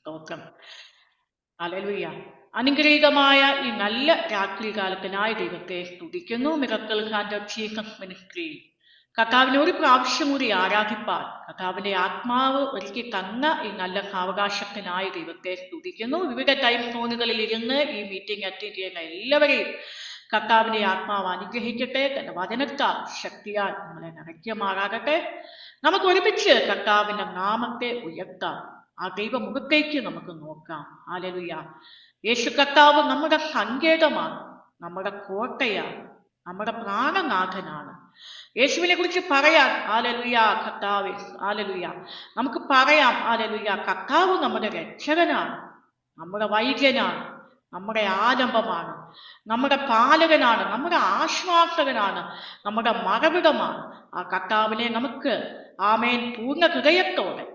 സ്തോത്രം. ഹല്ലേലൂയ. അനുഗ്രഹീതമായ ഈ നല്ല രാത്രികാലത്തിനായി ദൈവത്തെ സ്തുതിക്കുന്നു. Miracle hand of Jesus ministry കർത്താവിനെ ഒരു പ്രാവശ്യം കൂടി ആരാധിപ്പാൻ കർത്താവിന്റെ ആത്മാവ് ഒരുക്കി തന്ന ഈ നല്ല സാവകാശത്തിനായി ദൈവത്തെ സ്തുതിക്കുന്നു. വിവിധ ടൈം സോണുകളിൽ ഇരുന്ന് ഈ മീറ്റിംഗ് അറ്റൻഡ് ചെയ്യുന്ന എല്ലാവരെയും കർത്താവിന്റെ ആത്മാവ് അനുഗ്രഹിക്കട്ടെ. തന്റെ വചനത്താൽ ശക്തിയാൽ നമ്മളെ നിറയ്ക്കുമാറാകട്ടെ. നമുക്ക് ഒരുമിച്ച് കർത്താവിന്റെ നാമത്തെ ഉയർത്താം. ആ ദൈവമുഖത്തേക്ക് നമുക്ക് നോക്കാം. ഹല്ലേലൂയ. യേശു കർത്താവ് നമ്മുടെ സങ്കേതമാണ്, നമ്മുടെ കോട്ടയാണ്, നമ്മുടെ പ്രാണനാഥനാണ്. യേശുവിനെ കുറിച്ച് പറയാൻ ഹല്ലേലൂയ കർത്താവേ, ഹല്ലേലൂയ നമുക്ക് പറയാം. ഹല്ലേലൂയ കർത്താവ് നമ്മുടെ രക്ഷകനാണ്, നമ്മുടെ വൈദ്യനാണ്, നമ്മുടെ ആലംബമാണ്, നമ്മുടെ പാലകനാണ്, നമ്മുടെ ആശ്വാസകനാണ്, നമ്മുടെ മറവിടമാണ്. ആ കർത്താവിനെ നമുക്ക് ആമേൻ പൂർണ്ണ ഹൃദയത്തോടെ,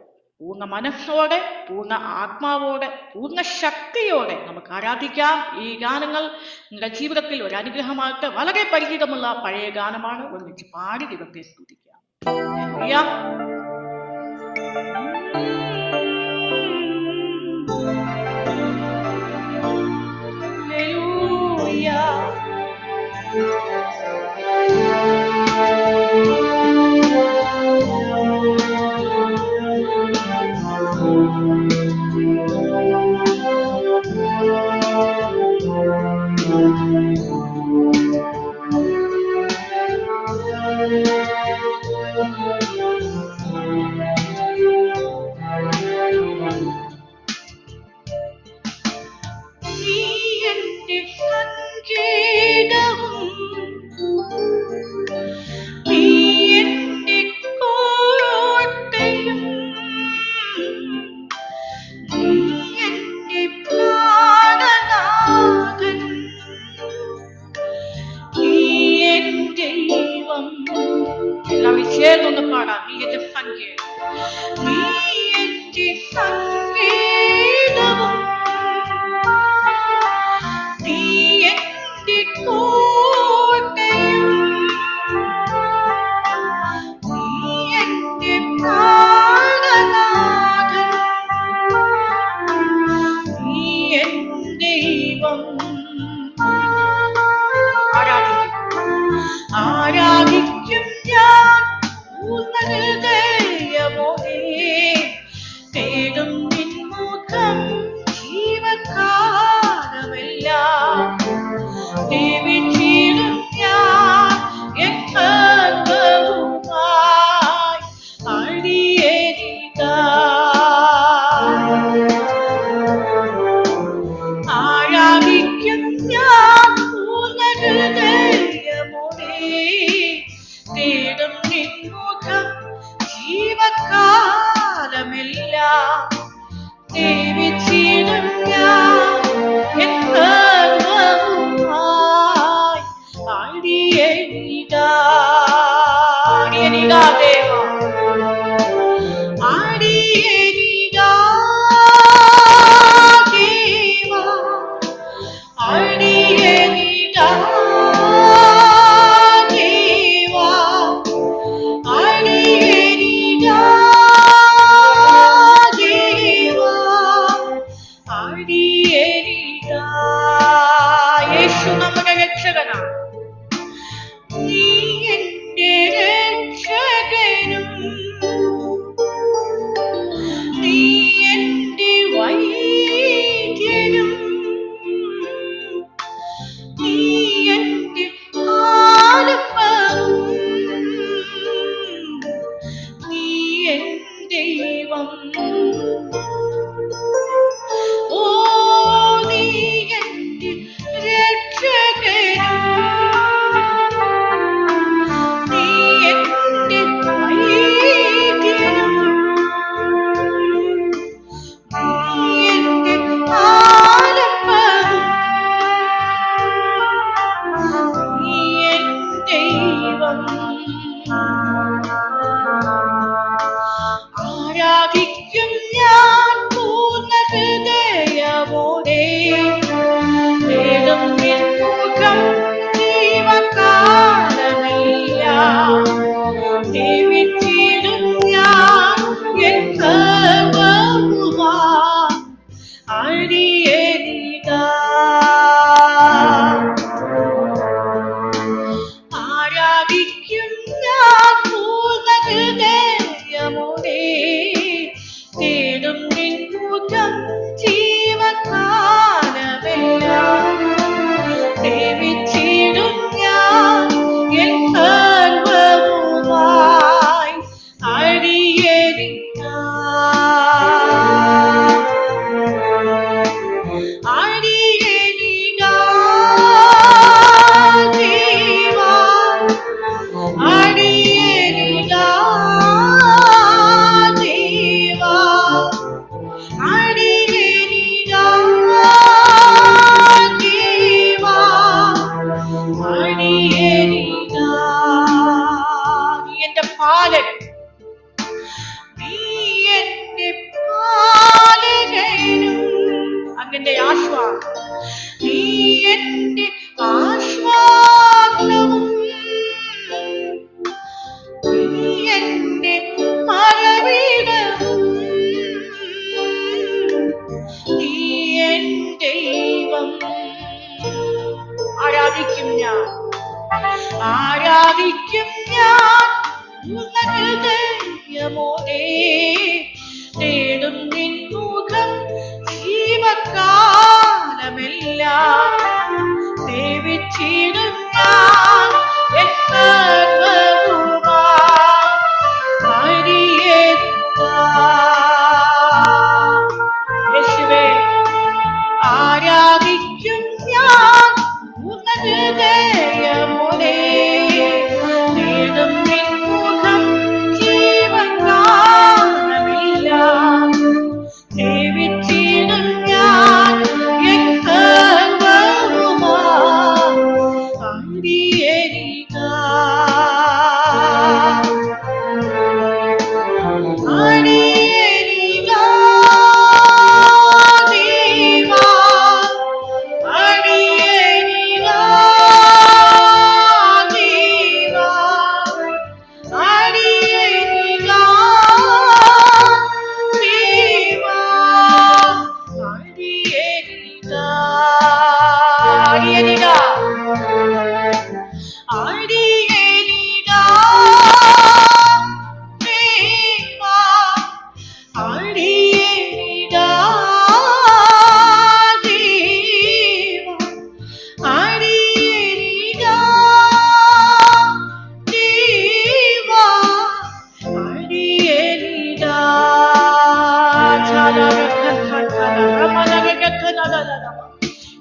പൂർണ്ണ മനസ്സോടെ, പൂർണ്ണ ആത്മാവോടെ, പൂർണ്ണ ശക്തിയോടെ നമുക്ക് ആരാധിക്കാം. ഈ ഗാനങ്ങൾ നിങ്ങളുടെ ജീവിതത്തിൽ ഒരു അനുഗ്രഹമായിട്ട് വളരെ പരിചിതമുള്ള പഴയ ഗാനമാണ്. ഒന്നിച്ച് പാടി ദൈവത്തെ സ്തുതിക്കാം. Oh സേവിച്ചിടും ഞാൻ എൻ സർവ്വവുമായി യേശുവേ ആരാധിക്കും ഞാൻ ഹൃദയമോടെ നേടും നിൻമുഖം ജീവൻ കാണമില്ല സേവിച്ചിടും ഞാൻ എൻ സർവ്വവുമായി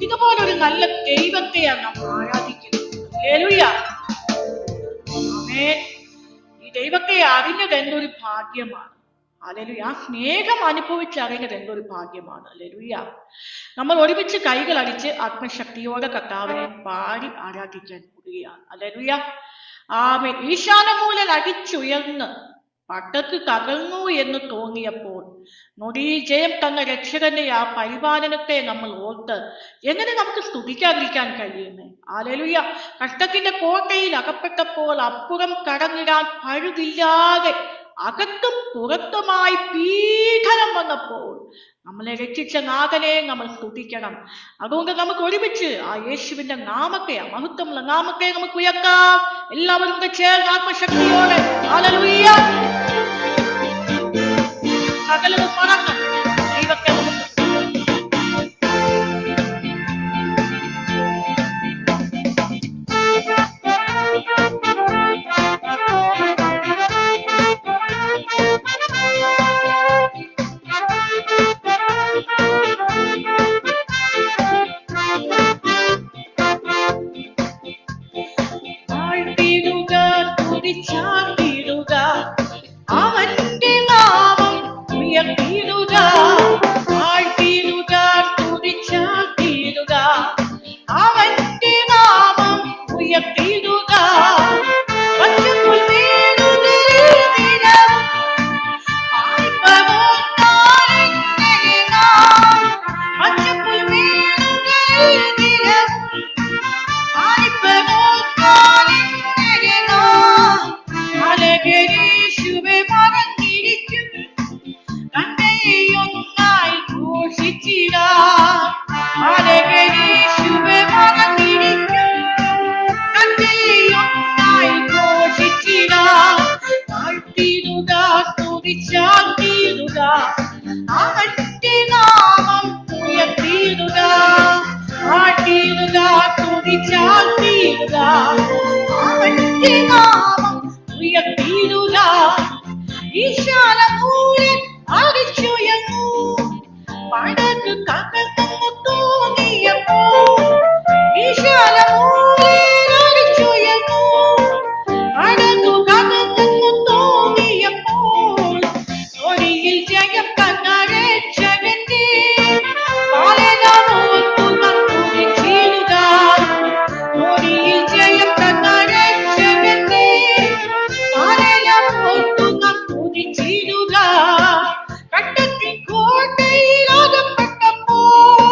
ഇതുപോലൊരു നല്ല ദൈവത്തെയാണ് നമ്മൾ ആരാധിക്കുന്നത്. ഹല്ലേലൂയ. ആമേൻ. ഈ ദൈവത്തെ അറിഞ്ഞത് എന്തൊരു ഭാഗ്യമാണ്. ഹല്ലേലൂയ. ആ സ്നേഹം അനുഭവിച്ചറിഞ്ഞത് എന്തൊരു ഭാഗ്യമാണ്. ഹല്ലേലൂയ. നമ്മൾ ഒരുമിച്ച് കൈകൾ അടിച്ച് ആത്മശക്തിയോടെ കർത്താവിനെ പാടി ആരാധിക്കാൻ കൂടുകയാണ്. ഹല്ലേലൂയ. ആമേൻ. ഈശാനമൂലൻ അടിച്ചുയർന്ന് പട്ടത്ത് തകർന്നു എന്ന് തോന്നിയപ്പോൾ നൊടിയിൽ ജയം തന്ന രക്ഷകന്റെ ആ പരിപാലനത്തെ നമ്മൾ ഓർത്ത് എങ്ങനെ നമുക്ക് സ്തുതിക്കാതിരിക്കാൻ കഴിയുന്നേ. ഹല്ലേലൂയ. കഷ്ടത്തിന്റെ കോട്ടയിൽ അകപ്പെട്ടപ്പോൾ അപ്പുറം കടന്നിടാൻ പഴുതില്ലാതെ അകത്തും പുറത്തുമായി പീഡനം വന്നപ്പോൾ നമ്മളെ രക്ഷിച്ച നാഥനെ നമ്മൾ സ്തുതിക്കണം. അതുകൊണ്ട് നമുക്ക് ഒരുമിച്ച് ആ യേശുവിന്റെ നാമത്തെ, ആ മഹത്വമുള്ള നാമത്തെ നമുക്ക് ഉയർത്താം. എല്ലാവരും ചേർന്ന് ആത്മശക്തിയോടെ ഹല്ലേലൂയ സകലവും മറന്ന് ദൈവത്തെ ചാർത്തിടുക അവന്റെ നാമം ഉയർത്തിടുക ആഴ്ത്തിടുക തുതിച്ചാർത്തിടുക അവന്റെ നാമം ഉയർത്തിടുക പച്ചപ്പുൽ വീടുകളിൽ പച്ചപ്പുൽ വീടുകളിൽ യേശുവെ മറന്നിരിക്കും തന്നെയൊന്നായി ഘോഷിച്ചിടാം. യേശുവെ മറന്നിരിക്കും തന്നെയൊന്നായി ഘോഷിച്ചിടാം. താഴ്ത്തിടുക സ്തുതിച്ചാർത്തിടുക അവന്റെ നാമം ഉയർത്തിടുക ആഴ്ത്തിടുക സ്തുതിച്ചാർത്തിടുക അവന്റെ നാമം ഉയർത്തിടുക. ഈശാനമൂലൻ അടിച്ചുയർന്നു പടക്ക് കകന്നു തോന്നിയപ്പോൾ ഈശാനമൂലൻ അടിച്ചുയർന്നു പടക്കു കകന്നു തോന്നിയപ്പോൾ ഒരിയിൽ ജയം തന്ന രക്ഷകന്റെ പാലനമോർത്തു തുതിച്ചിടുക. ഒരിയിൽ ജയം തന്ന രക്ഷകന്റെ കണ്ടത്തിൽ കോട്ടയിൽ അകപ്പെട്ടപ്പോൾ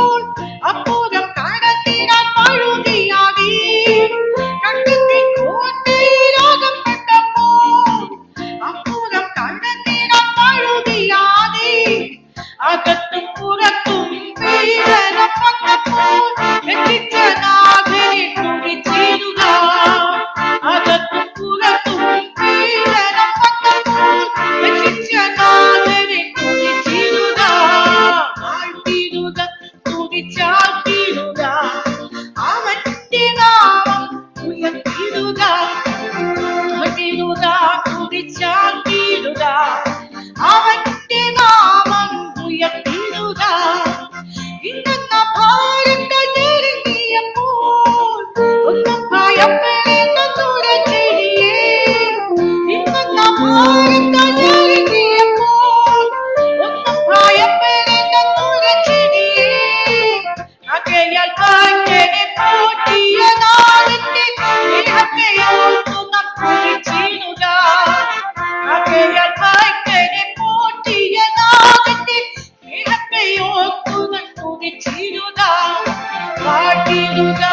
പാടിടുക,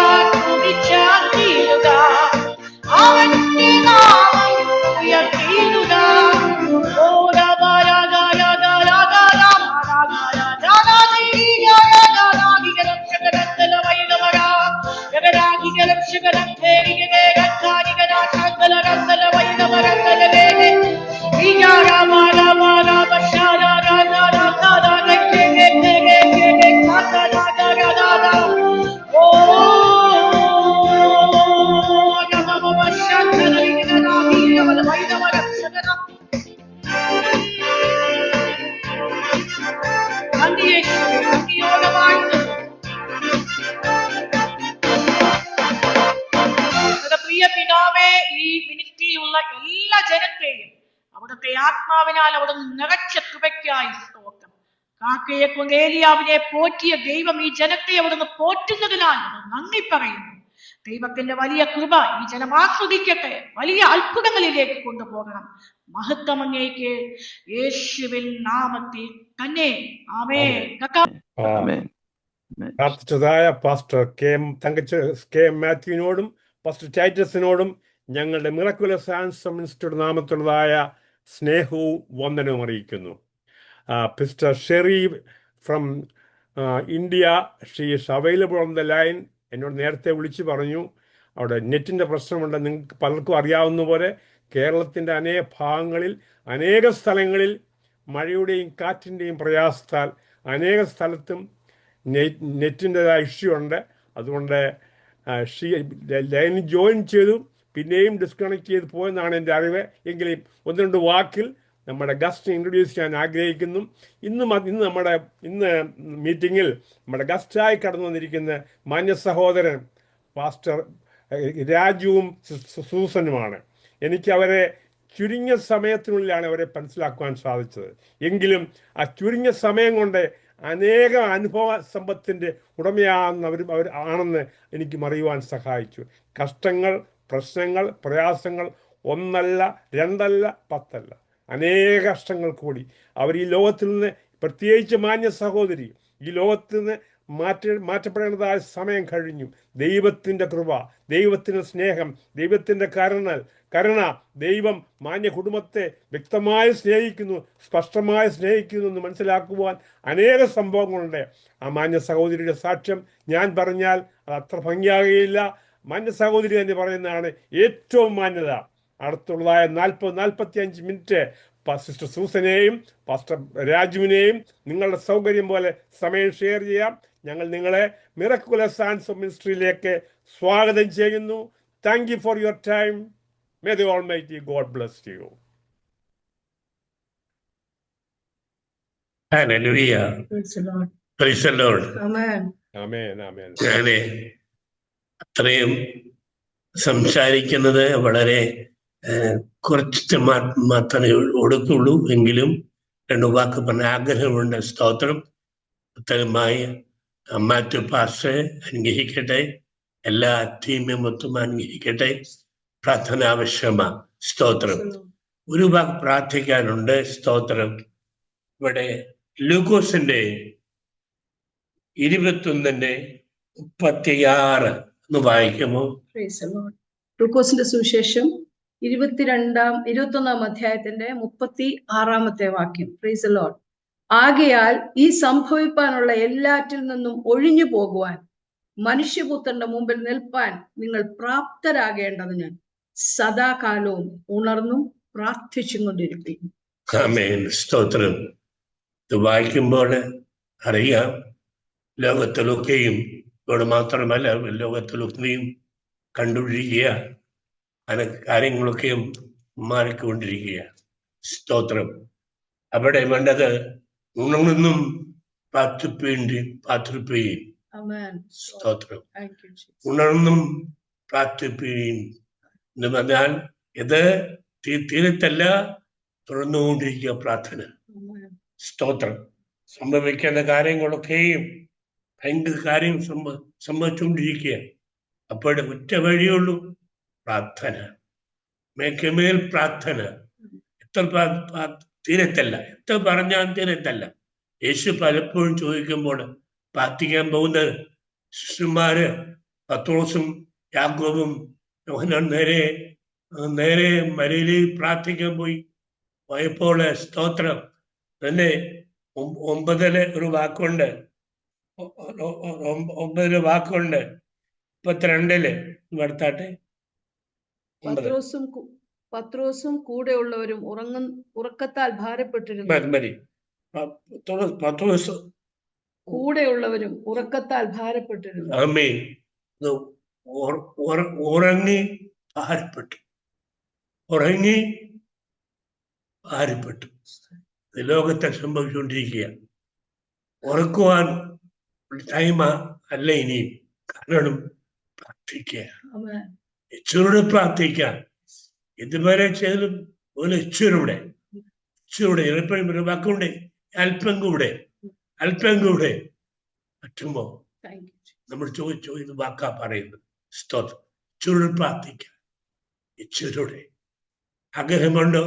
തുതിച്ചാർത്തിടുക, അവന്റെ നാമം ഉയർത്തിടുക. എല്ലാ ജനത്തെയും അവിടുത്തെ ആത്മാവിനാൽ അവിടുന്ന് നിറച്ച കൃപയ്ക്കായി സ്തോത്രം. കാക്കയെ കൊണ്ട് ഏലിയാവിനെ പോറ്റിയ ദൈവം ഈ ജനത്തെ അവിടുന്ന് പോറ്റുന്നതിനാൽ നന്ദി പറയുന്നു. ദൈവത്തിന്റെ വലിയ കൃപ ഈ ജനം ആസ്വദിക്കട്ടെ, വലിയ അത്ഭുതങ്ങളിലേക്ക് കൊണ്ടുപോകണം. മഹത്വം അങ്ങേക്ക്, യേശുവിൻ നാമത്തിൽ തന്നെ. ആമേൻ. പ്രാർത്ഥിച്ചതായ പാസ്റ്റർ കെ മാത്യുവിനോടും പാസ്റ്റർ ടൈറ്റസിനോടും ഞങ്ങളുടെ മിറക്കുലസ് ആൻസർ മിനിസ്റ്ററുടെ നാമത്തിലുള്ളതായ സ്നേഹവും വന്ദനവും അറിയിക്കുന്നു. Sister Sherry from India, she is available on the line. എന്നോട് നേരത്തെ വിളിച്ച് പറഞ്ഞു അവിടെ നെറ്റിൻ്റെ പ്രശ്നമുണ്ട്. നിങ്ങൾക്ക് പലർക്കും അറിയാവുന്ന പോലെ കേരളത്തിൻ്റെ അനേക ഭാഗങ്ങളിൽ അനേക സ്ഥലങ്ങളിൽ മഴയുടെയും കാറ്റിൻ്റെയും പ്രയാസത്താൽ അനേക സ്ഥലത്തും നെറ്റിൻ്റെതായ ഇഷ്യൂ ഉണ്ട്. അതുകൊണ്ട് ലൈനിൽ ജോയിൻ ചെയ്തു, പിന്നെയും ഡിസ്കണക്ട് ചെയ്ത് പോയെന്നാണ് എൻ്റെ അറിവ്. എങ്കിലും ഒന്ന് രണ്ട് വാക്കിൽ നമ്മുടെ ഗസ്റ്റ് ഇൻട്രൊഡ്യൂസ് ചെയ്യാൻ ആഗ്രഹിക്കുന്നു. ഇന്ന് മീറ്റിങ്ങിൽ നമ്മുടെ ഗസ്റ്റായി കടന്നു വന്നിരിക്കുന്ന മാന്യ സഹോദരൻ പാസ്റ്റർ രാജുവും സൂസനുമാണ്. എനിക്ക് അവരെ ചുരുങ്ങിയ സമയത്തിനുള്ളിലാണ് അവരെ മനസ്സിലാക്കുവാൻ സാധിച്ചത്. എങ്കിലും ആ ചുരുങ്ങിയ സമയം കൊണ്ട് അനേക അനുഭവ സമ്പത്തിൻ്റെ അവർ ആണെന്ന് എനിക്ക് അറിയുവാൻ സഹായിച്ചു. കഷ്ടങ്ങൾ, പ്രശ്നങ്ങൾ, പ്രയാസങ്ങൾ ഒന്നല്ല, രണ്ടല്ല, 10 അല്ല, അനേക കഷ്ടങ്ങൾ കൂടി അവർ ഈ ലോകത്തിൽ നിന്ന്, പ്രത്യേകിച്ച് മാന്യ സഹോദരി, ഈ ലോകത്തിൽ നിന്ന് മാറ്റപ്പെടേണ്ടതായ സമയം കഴിഞ്ഞു. ദൈവത്തിൻ്റെ കൃപ, ദൈവത്തിൻ്റെ സ്നേഹം, ദൈവത്തിൻ്റെ കരുണ, ദൈവം മാന്യ കുടുംബത്തെ വ്യക്തമായി സ്നേഹിക്കുന്നു, സ്പഷ്ടമായി സ്നേഹിക്കുന്നു എന്ന് മനസ്സിലാക്കുവാൻ അനേക സംഭവങ്ങളുണ്ട്. ആ മാന്യ സഹോദരിയുടെ സാക്ഷ്യം ഞാൻ പറഞ്ഞാൽ അത് അത്ര ഭംഗിയാകുകയില്ല. മാന്യ സഹോദരി തന്നെ പറയുന്നതാണ് ഏറ്റവും മാന്യത. അടുത്തുള്ളതായ 40-45 മിനിറ്റ് സിസ്റ്റർ സൂസനെയും പാസ്റ്റർ രാജുവിനെയും നിങ്ങളുടെ സൗകര്യം പോലെ സമയം ഷെയർ ചെയ്യാം. ഞങ്ങൾ നിങ്ങളെ മിറക്കുലസ് ആൻസർ മിനിസ്ട്രിയിലേക്ക് സ്വാഗതം ചെയ്യുന്നു. Thank you for your time. May the Almighty God bless you. Hallelujah. Praise the Lord. Praise the Lord. Amen. Amen. Amen. ഞാന് അത്രയും സംസാരിക്കുന്നത് വളരെ കുറച്ച് മാത്രമേ ഒടുക്കുള്ളൂ. എങ്കിലും 2 വാക്ക് പറഞ്ഞ ആഗ്രഹമുണ്ട്. സ്തോത്രം. പ്രത്യേകമായി മാത്യു പാസ്റ്ററെ അനുഗ്രഹിക്കട്ടെ, എല്ലാ ടീമും മൊത്തം അനുഗ്രഹിക്കട്ടെ. പ്രാർത്ഥന ആവശ്യമാണ്. സ്തോത്രം. ഒരു വാക്ക് പ്രാർത്ഥിക്കാനുണ്ട്. സ്തോത്രം. ഇവിടെ ലൂക്കോസിന്റെ 21:36 ഒന്ന് വായിക്കുമോ? ലൂക്കോസിന്റെ സുവിശേഷം 21-ാം അധ്യായത്തിന്റെ 36-ാമത്തെ വാക്യം. Price the Lord. ആകയാൽ ഈ സംഭവിപ്പാനുള്ള എല്ലാറ്റിൽ നിന്നും ഒഴിഞ്ഞു പോകുവാൻ മനുഷ്യപുത്രന്റെ മുമ്പിൽ നിൽപ്പാൻ നിങ്ങൾ പ്രാപ്തരാകേണ്ടതിന് സദാകാലവും ഉണർന്നും പ്രാർത്ഥിച്ചും കൊണ്ടിരിക്കുന്നു. ആമേൻ. സ്തോത്രം. ഇത് വായിക്കുമ്പോൾ അറിയാം, ലോകത്തിലൊക്കെയും, ഇവിടെ മാത്രമല്ല ലോകത്തിലൊക്കെയും കണ്ടുകൊണ്ടിരിക്കുക, കാര്യങ്ങളൊക്കെയും മാറിക്കൊണ്ടിരിക്കുക. സ്തോത്രം. അവിടെ വേണ്ടത് ഉണർന്നും പ്രാർത്ഥിപ്പീൻ. സ്തോത്രം. ഉണർന്നും പ്രാർത്ഥിപ്പീൻ എന്ന് പറഞ്ഞാൽ ഇത് തീരത്തല്ല, തുറന്നുകൊണ്ടിരിക്കുക പ്രാർത്ഥന. സ്തോത്രം. സംഭവിക്കേണ്ട കാര്യങ്ങളൊക്കെയും ഭയങ്കര കാര്യം സംഭവിച്ചുകൊണ്ടിരിക്കുക. അപ്പോൾ ഒറ്റ വഴിയുള്ളൂ, പ്രാർത്ഥന, മേൽക്കുമേൽ പ്രാർത്ഥന. എത്ര തീരത്തല്ല, എത്ര പറഞ്ഞാൽ തീരത്തല്ല. യേശു പലപ്പോഴും ചോദിക്കുമ്പോൾ പ്രാർത്ഥിക്കാൻ പോകുന്ന ശിഷ്യന്മാര് പത്രോസും യാക്കോബും യോഹന്നാൻ നേരെ മലയിൽ പ്രാർത്ഥിക്കാൻ പോയപ്പോൾ സ്തോത്രം തന്നെ 9 ഒരു വാക്കുണ്ട്, 9 വാക്കുണ്ട് 32 വർത്താട്ടെ. പത്രോസും കൂടെയുള്ളവരും ഉറക്കത്താൽ ഭാരപ്പെട്ടിരുന്നു. പത്രോസ് കൂടെയുള്ളവരും ഉറക്കത്താൽ ഭാരപ്പെട്ടിരുന്നു. ആമേൻ. ഉറങ്ങി ഭാരപ്പെട്ടു. ലോകത്തെ സംഭവിച്ചുകൊണ്ടിരിക്കുക. ഉറക്കുവാൻ ടൈം അല്ല ഇനിയും. കാരണം പ്രാർത്ഥിക്കുക, ഇച്ചിരൂടെ പ്രാർത്ഥിക്കാൻ. ഇതുവരെ ചെയ്തതും പോലെ ഇച്ചിരൂടെ എപ്പോഴും വാക്കുണ്ട്, അല്പം കൂടെ പറ്റുമോ? നമ്മൾ ചോദിച്ചു വാക്കാ പറയുന്നത്. സ്തോത്രം. ഇച്ചിരൂടെ പ്രാർത്ഥിക്കാൻ, ഇച്ചിരൂടെ ആഗ്രഹമുണ്ടോ?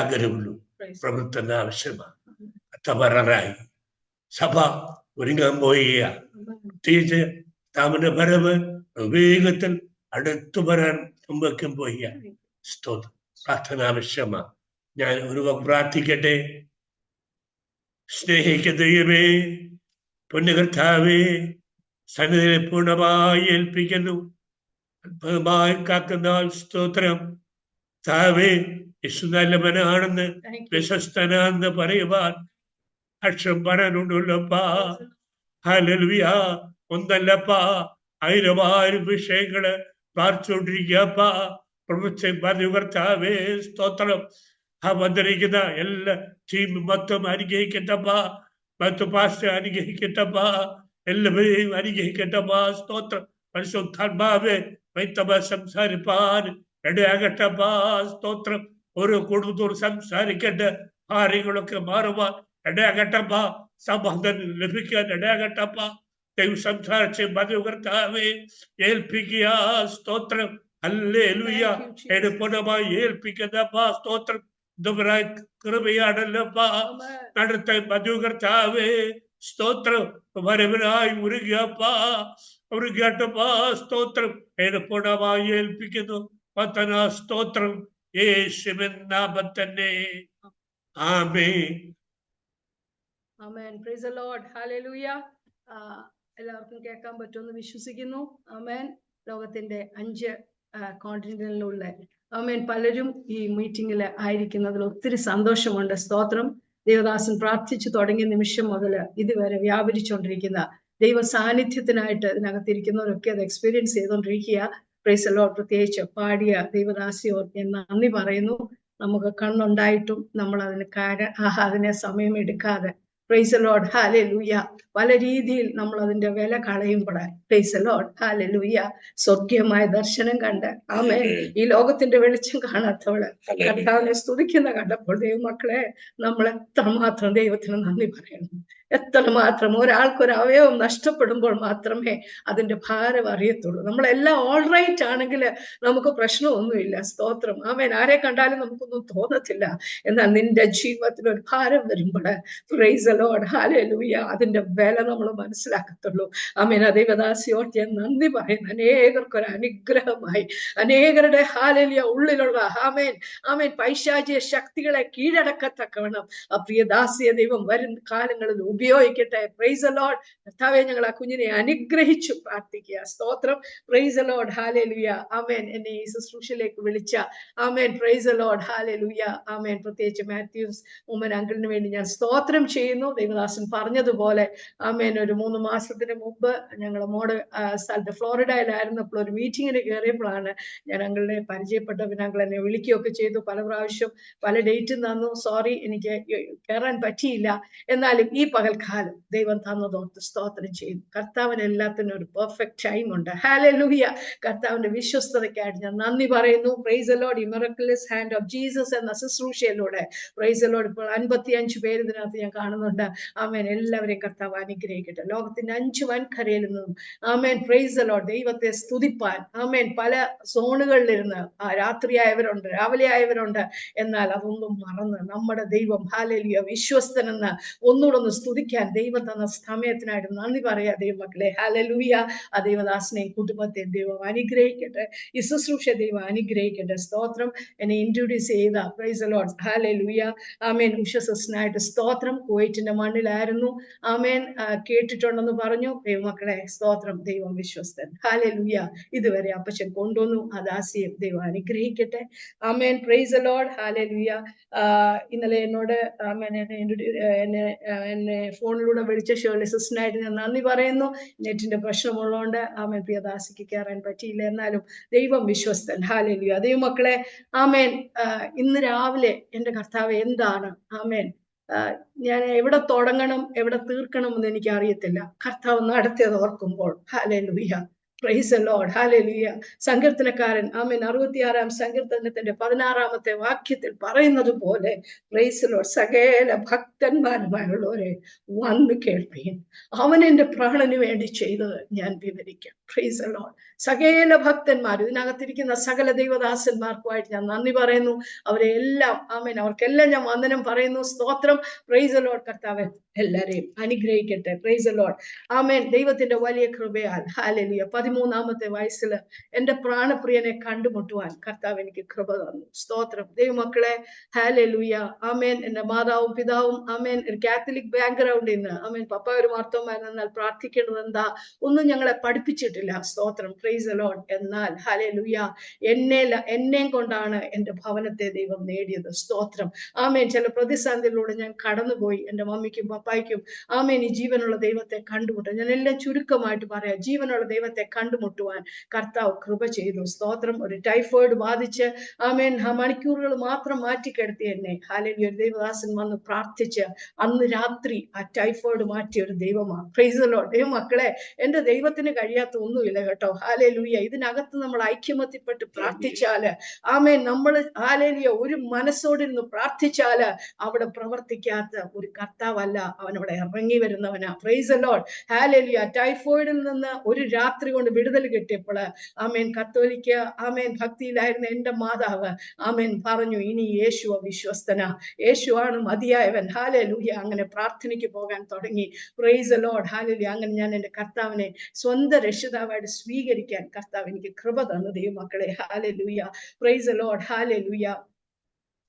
ആഗ്രഹമുള്ളൂ. പ്രവർത്തന ആവശ്യമാണ്. തവറായി സഭ ഒരുങ്ങാൻ പോവുക. പ്രത്യേകിച്ച് താമര വരവ് വേഗത്തിൽ അടുത്തു വരാൻ സംഭവിക്കാൻ പോവുക. സ്തോത്രം. പ്രാർത്ഥന ആവശ്യമാണ്. ഞാൻ ഒരു പ്രാർത്ഥിക്കട്ടെ. സ്നേഹിക്കുന്ന ദൈവമേ, പൊന്നുകർത്താവേ, സന്നിധിയെ പൂർണ്ണമായി ഏൽപ്പിക്കുന്നു. അത്ഭുതമായി കാക്കുന്ന സ്തോത്രം. താവേ, യേശു നല്ലവനാണെന്ന് വിശ്വസ്തനാണെന്ന് പറയുവാൻ അക്ഷം പറയാനുണ്ടല്ലപ്പാ. ഹല്ലേലൂയ. ഒന്നല്ലപ്പാ, 1000 വിഷയങ്ങള് പ്രാർത്ഥിച്ചുകൊണ്ടിരിക്കപ്പാ. കർത്താവേ സ്തോത്രം. വന്നിരിക്കുന്ന എല്ലാ ടീം മൊത്തം അനുഗ്രഹിക്കട്ടപ്പാ. പാസ്റ്റർ അനുഗ്രഹിക്കട്ടപ്പാ. എല്ലാവരെയും അനുഗ്രഹിക്കട്ടപ്പാ. സ്തോത്രം. പരിശുദ്ധാത്മാവേ, സംസാരിപ്പാൻ ഇടയാകട്ടപ്പാ. സ്തോത്രം. ഓരോ കുടുംബത്തോട് സംസാരിക്കട്ടെ. കാര്യങ്ങളൊക്കെ മാറുവാൻ ഇടയാകട്ടപ്പാ. സമാധാനം ലഭിക്കാൻ ഇടയാകട്ടപ്പാ. ദൈവം സംസാരിച്ച് കർത്താവേ ഏൽപ്പിക്കുക. സ്തോത്രം. ഹല്ലേലൂയ. എടുപ്പണമായി ഏൽപ്പിക്കുന്നപ്പാ. സ്തോത്രം. ദുബരായ കൃപയാണല്ലപ്പാ. അടുത്ത കർത്താവേ സ്തോത്രം. വരവനായി ഉരുകിയപ്പാ. ഉരുകിയാട്ടപ്പാ. സ്തോത്രം. എടുപ്പണമായി ഏൽപ്പിക്കുന്നു. പത്തന സ്തോത്രം. യേശുവിൻ നാമത്തിൽ തന്നെ. ആമേൻ. ആമേൻ. Praise the Lord. ഹല്ലേലൂയ. എല്ലാവർക്കും കേൾക്കാൻ പറ്റുമെന്ന് വിശ്വസിക്കുന്നു. ആമേൻ. ലോകത്തിന്റെ 5 കോണ്ടിനെന്റിലുള്ള ആമേൻ പലരും ഈ മീറ്റിംഗിൽ ആയിരിക്കുന്നതിൽ ഒത്തിരി സന്തോഷമുണ്ട്. സ്തോത്രം. ദേവദാസൻ പ്രാർത്ഥിച്ചു തുടങ്ങിയ നിമിഷം മുതൽ ഇതുവരെ വ്യാപരിച്ചുകൊണ്ടിരിക്കുന്ന ദൈവ സാന്നിധ്യത്തിനായിട്ട് ഇതിനകത്തിരിക്കുന്നവരൊക്കെ അത് എക്സ്പീരിയൻസ് ചെയ്തുകൊണ്ടിരിക്കുക. Price the Lord. പ്രത്യേകിച്ച് പാടിയ ദൈവദാസിയോർ ഞാൻ നന്ദി പറയുന്നു. നമുക്ക് കണ്ണുണ്ടായിട്ടും നമ്മൾ അതിനെ സമയം എടുക്കാതെ പ്രൈസ് ദി ലോർഡ്. ഹല്ലേലൂയ. പല രീതിയിൽ നമ്മൾ അതിന്റെ വില കളയുമ്പോൾ പ്രൈസ് ദി ലോർഡ്. ഹല്ലേലൂയ. സ്വർഗീയമായ ദർശനം കണ്ട് ആമേൻ ഈ ലോകത്തിന്റെ വെളിച്ചം കാണാത്തവള് കർത്താവിനെ സ്തുതിക്കുന്ന കണ്ടപ്പോൾ ദൈവമക്കളെ, നമ്മൾ എത്രമാത്രം ദൈവത്തിന് നന്ദി പറയണം. എത്രമാത്രം ഒരാൾക്കൊരു അവയവം നഷ്ടപ്പെടുമ്പോൾ മാത്രമേ അതിന്റെ ഭാരം അറിയത്തുള്ളൂ. നമ്മളെല്ലാം ഓൾറൈറ്റ് ആണെങ്കിൽ നമുക്ക് പ്രശ്നമൊന്നുമില്ല. സ്തോത്രം. ആമേൻ. ആരെ കണ്ടാലും നമുക്കൊന്നും തോന്നത്തില്ല. എന്നാൽ നിന്റെ ജീവിതത്തിൽ ഒരു ഭാരം വരുമ്പോൾ പ്രൈസ് ദി ലോർഡ്. ഹല്ലേലൂയ. അതിന്റെ വില നമ്മൾ മനസ്സിലാക്കത്തുള്ളൂ. ആമേൻ. ദൈവദാസിയോട് ഞാൻ നന്ദി പറയുന്നു. അനേകർക്കൊരു അനുഗ്രഹമായി അനേകരുടെ ഹല്ലേലൂയ ഉള്ളിലുള്ള ആമേൻ പൈശാചിക ശക്തികളെ കീഴടക്കത്തക്കവണ്ണം ആ പ്രിയദാസിയെ ദൈവം വരും കാലങ്ങളിൽ ഉപയോഗിക്കട്ടെ. Price the Lord. കർത്താവേ, ഞങ്ങൾ ആ കുഞ്ഞിനെ അനുഗ്രഹിച്ചു പ്രാർത്ഥിക്കുക. സ്തോത്രം. Praise the Lord. ഹല്ലേലൂയ. ആമേൻ. എന്നെ ഈ ശുശ്രൂഷയിലേക്ക് വിളിച്ച ആമേൻ പ്രൈസ് ദി ലോർഡ്. ഹല്ലേലൂയ. ആമേൻ. പ്രത്യേകിച്ച് മാത്യൂസ് ഉമ്മൻ അങ്കിളിന് വേണ്ടി ഞാൻ സ്തോത്രം ചെയ്യുന്നു. ദൈവദാസൻ പറഞ്ഞതുപോലെ ആമേൻ ഒരു 3 മാസത്തിന് മുമ്പ് ഞങ്ങൾ സ്ഥലത്ത് ഫ്ലോറിഡയിലായിരുന്നപ്പോൾ ഒരു മീറ്റിങ്ങിന് കയറിയപ്പോഴാണ് ഞാൻ അങ്കിളിനെ പരിചയപ്പെട്ട. പിന്നെ അങ്കിൾ എന്നെ വിളിക്കുകയൊക്കെ ചെയ്തു. പല പ്രാവശ്യം പല ഡേറ്റും തന്നു. സോറി, എനിക്ക് കയറാൻ പറ്റിയില്ല. എന്നാലും ഈ പകൽക്കാലം ദൈവം തന്നതോർത്ത് സ്തോത്രം ചെയ്യുന്നു. കർത്താവിന് എല്ലാത്തിനും ഒരു പെർഫെക്റ്റ് ടൈം ഉണ്ട്. ഹല്ലേലൂയ. കർത്താവിന്റെ വിശ്വസ്തതയ്ക്കായിട്ട് ഞാൻ നന്ദി പറയുന്നു. Price the Lord. ഈ മിറക്കിൾസ് ഹാൻഡ് ഓഫ് ജീസസ് എന്ന ശുശ്രൂഷയിലൂടെ പ്രൈസ് ദി ലോർഡ് ഇപ്പോൾ 55 പേര് ഇതിനകത്ത് ഞാൻ കാണുന്നുണ്ട്. ആമേൻ. എല്ലാവരെയും കർത്താവ് അനുഗ്രഹിക്കട്ടെ. ലോകത്തിന്റെ 5 വൻകരയിൽ നിന്നും ആമേൻ പ്രൈസ് ദി ലോർഡ് ദൈവത്തെ സ്തുതിപ്പാൻ ആമേൻ പല സോണുകളിലിരുന്ന് രാത്രിയായവരുണ്ട്, രാവിലെ ആയവരുണ്ട്. എന്നാൽ അതൊന്നും മറന്ന് നമ്മുടെ ദൈവം ഹല്ലേലൂയ വിശ്വസ്തനെന്ന് ഒന്നുകൂടെ സ്തുതി സ്തുതിക്കാൻ ദൈവം തന്ന സമയത്തിനായിട്ട് നന്ദി പറയാ ദൈവമക്കളെ. ഹല്ലേലൂയ. ആ ദൈവദാസനെ കുടുംബത്തെ ദൈവം അനുഗ്രഹിക്കട്ടെ. ഈ ശുശ്രൂഷ ദൈവം അനുഗ്രഹിക്കട്ടെ. സ്തോത്രം. എന്നെ ഇൻട്രൊഡ്യൂസ് ചെയ്ത പ്രൈസ് ദി ലോർഡ്. ഹല്ലേലൂയ. ആമേൻ. ഉഷസിനായിട്ട് സ്തോത്രം. കുവൈറ്റിന്റെ മണ്ണിലായിരുന്നു. ആമേൻ. കേട്ടിട്ടുണ്ടെന്ന് പറഞ്ഞു. ദൈവമക്കളെ സ്തോത്രം. ദൈവം വിശ്വസ്തൻ. ഹല്ലേലൂയ. ഇതുവരെ അപ്പച്ചൻ കൊണ്ടുവന്നു. ആ ദാസിയെ ദൈവം അനുഗ്രഹിക്കട്ടെ. ആമേൻ. Praise the Lord. ഹല്ലേലൂയ. ഇന്നലെ എന്നോട് ആമേൻ എന്നെ ഫോണിലൂടെ വിളിച്ച ഷേർലി സിസ്റ്ററിനായിട്ട് ഞാൻ നന്ദി പറയുന്നു. നെറ്റിന്റെ പ്രശ്നമുള്ളതുകൊണ്ട് ആമേൻ പ്രിയദാസിക്ക് കയറാൻ പറ്റിയില്ല. എന്നാലും ദൈവം വിശ്വസ്തൻ. ഹല്ലേലൂയ. ദൈവമക്കളെ ആമേൻ. ഇന്ന് രാവിലെ എന്റെ കർത്താവ് എന്താണ് ആമേൻ ഞാൻ എവിടെ തുടങ്ങണം എവിടെ തീർക്കണം എന്ന് എനിക്ക് അറിയത്തില്ല. കർത്താവ് നടത്തിയത് ഓർക്കുമ്പോൾ hallelujah. Praise the Lord. Hallelujah. സങ്കീർത്തനക്കാരൻ ആമേൻ 66-ാം സങ്കീർത്തനത്തിന്റെ 16-ാമത്തെ വാക്യത്തിൽ പറയുന്നത് പോലെ പ്രൈസ് ദി ലോർഡ്, സകല ഭക്തന്മാരുമായുള്ളവരെ വന്നു കേൾപ്പീൻ, അവൻ എന്റെ പ്രാണന് വേണ്ടി ചെയ്തത് ഞാൻ വിവരിക്കാം. Price the Lord. സകല ഭക്തന്മാർ, ഇതിനകത്തിരിക്കുന്ന സകല ദൈവദാസന്മാർക്കുമായിട്ട് ഞാൻ നന്ദി പറയുന്നു. അവരെ എല്ലാം ആമേൻ അവർക്കെല്ലാം ഞാൻ വന്ദനം പറയുന്നു. സ്തോത്രം. Praise the Lord. കർത്താവ് എല്ലാരെയും അനുഗ്രഹിക്കട്ടെ. Praise the Lord. ആമേൻ. ദൈവത്തിന്റെ വലിയ കൃപയാൽ ഹല്ലേലൂയ 13-ാമത്തെ വയസ്സിൽ എന്റെ പ്രാണപ്രിയനെ കണ്ടുമുട്ടുവാൻ കർത്താവ് എനിക്ക് കൃപ തന്നു. സ്തോത്രം. ദൈവമക്കളെ ഹല്ലേലൂയ. ആമേൻ. എന്റെ മാതാവും പിതാവും ആമേൻ ഒരു കാത്തലിക് ബാക്ക്ഗ്രൗണ്ടിൽ നിന്ന് ആമേൻ പപ്പ ഒരു മാർത്തോമാൻ എന്നാൽ പ്രാർത്ഥിക്കേണ്ടത് എന്താ ഒന്നും ഞങ്ങളെ പഠിപ്പിച്ചിട്ടില്ല. സ്തോത്രം. Praise the Lord. എന്നാൽ ഹല്ലേലൂയ എന്നെയും കൊണ്ടാണ് എന്റെ ഭവനത്തെ ദൈവം നേടിയത്. സ്തോത്രം. ആമേൻ. ചില പ്രതിസന്ധിയിലൂടെ ഞാൻ കടന്നുപോയി. എന്റെ മമ്മിക്കും പപ്പായ്ക്കും ആമേൻ ഈ ജീവനുള്ള ദൈവത്തെ കണ്ടുമുട്ടാൻ ഞാൻ എല്ലാം ചുരുക്കമായിട്ട് പറയാം. ജീവനുള്ള ദൈവത്തെ കണ്ടുമുട്ടുവാൻ കർത്താവ് കൃപ ചെയ്തു. സ്തോത്രം. ഒരു ടൈഫോയിഡ് ബാധിച്ച് ആമേൻ മണിക്കൂറുകൾ മാത്രം മാറ്റിക്കെടുത്തി എന്നെ ഹല്ലേലൂയ ദൈവദാസൻ വന്ന് പ്രാർത്ഥിച്ച് അന്ന് രാത്രി ആ ടൈഫോയിഡ് മാറ്റിയ ഒരു ദൈവമാണ്. Price the Lord. ദൈവമക്കളെ എന്റെ ദൈവത്തിന് കഴിയാത്ത ഒന്നുമില്ല കേട്ടോ. ഹല്ലേലൂയ. ഇതിനകത്ത് നമ്മൾ ഐക്യമത്യപ്പെട്ട് പ്രാർത്ഥിച്ചാല് ആമേൻ നമ്മൾ ഹല്ലേലൂയ ഒരു മനസ്സോടിരുന്ന് പ്രാർത്ഥിച്ചാല് അവിടെ പ്രവർത്തിക്കാത്ത ഒരു കർത്താവല്ല, അവൻ അവിടെ ഇറങ്ങി വരുന്നവനാ. Praise the Lord. ഹല്ലേലൂയ. ടൈഫോയിഡിൽ നിന്ന് ഒരു രാത്രി കൊണ്ട് വിടുതൽ കിട്ടിയപ്പോൾ ആമേൻ കത്തോലിക്ക ആമേൻ ഭക്തിയിലായിരുന്ന എന്റെ മാതാവ് ആമേൻ പറഞ്ഞു, ഇനി യേശു വിശ്വസ്തനാ, യേശുവാണ് മതിയായവൻ. ഹല്ലേലൂയ. അങ്ങനെ പ്രാർത്ഥനയ്ക്ക് പോകാൻ തുടങ്ങി. Price the Lord. ഹല്ലേലൂയ. അങ്ങനെ ഞാൻ എന്റെ കർത്താവിനെ സ്വന്തം രക്ഷിതാവായിട്ട് സ്വീകരിക്കാൻ കർത്താവ് എനിക്ക് കൃപ തന്നു. ദൈവമക്കളെ ഹല്ലേലൂയ. Praise the Lord. ഹല്ലേലൂയ.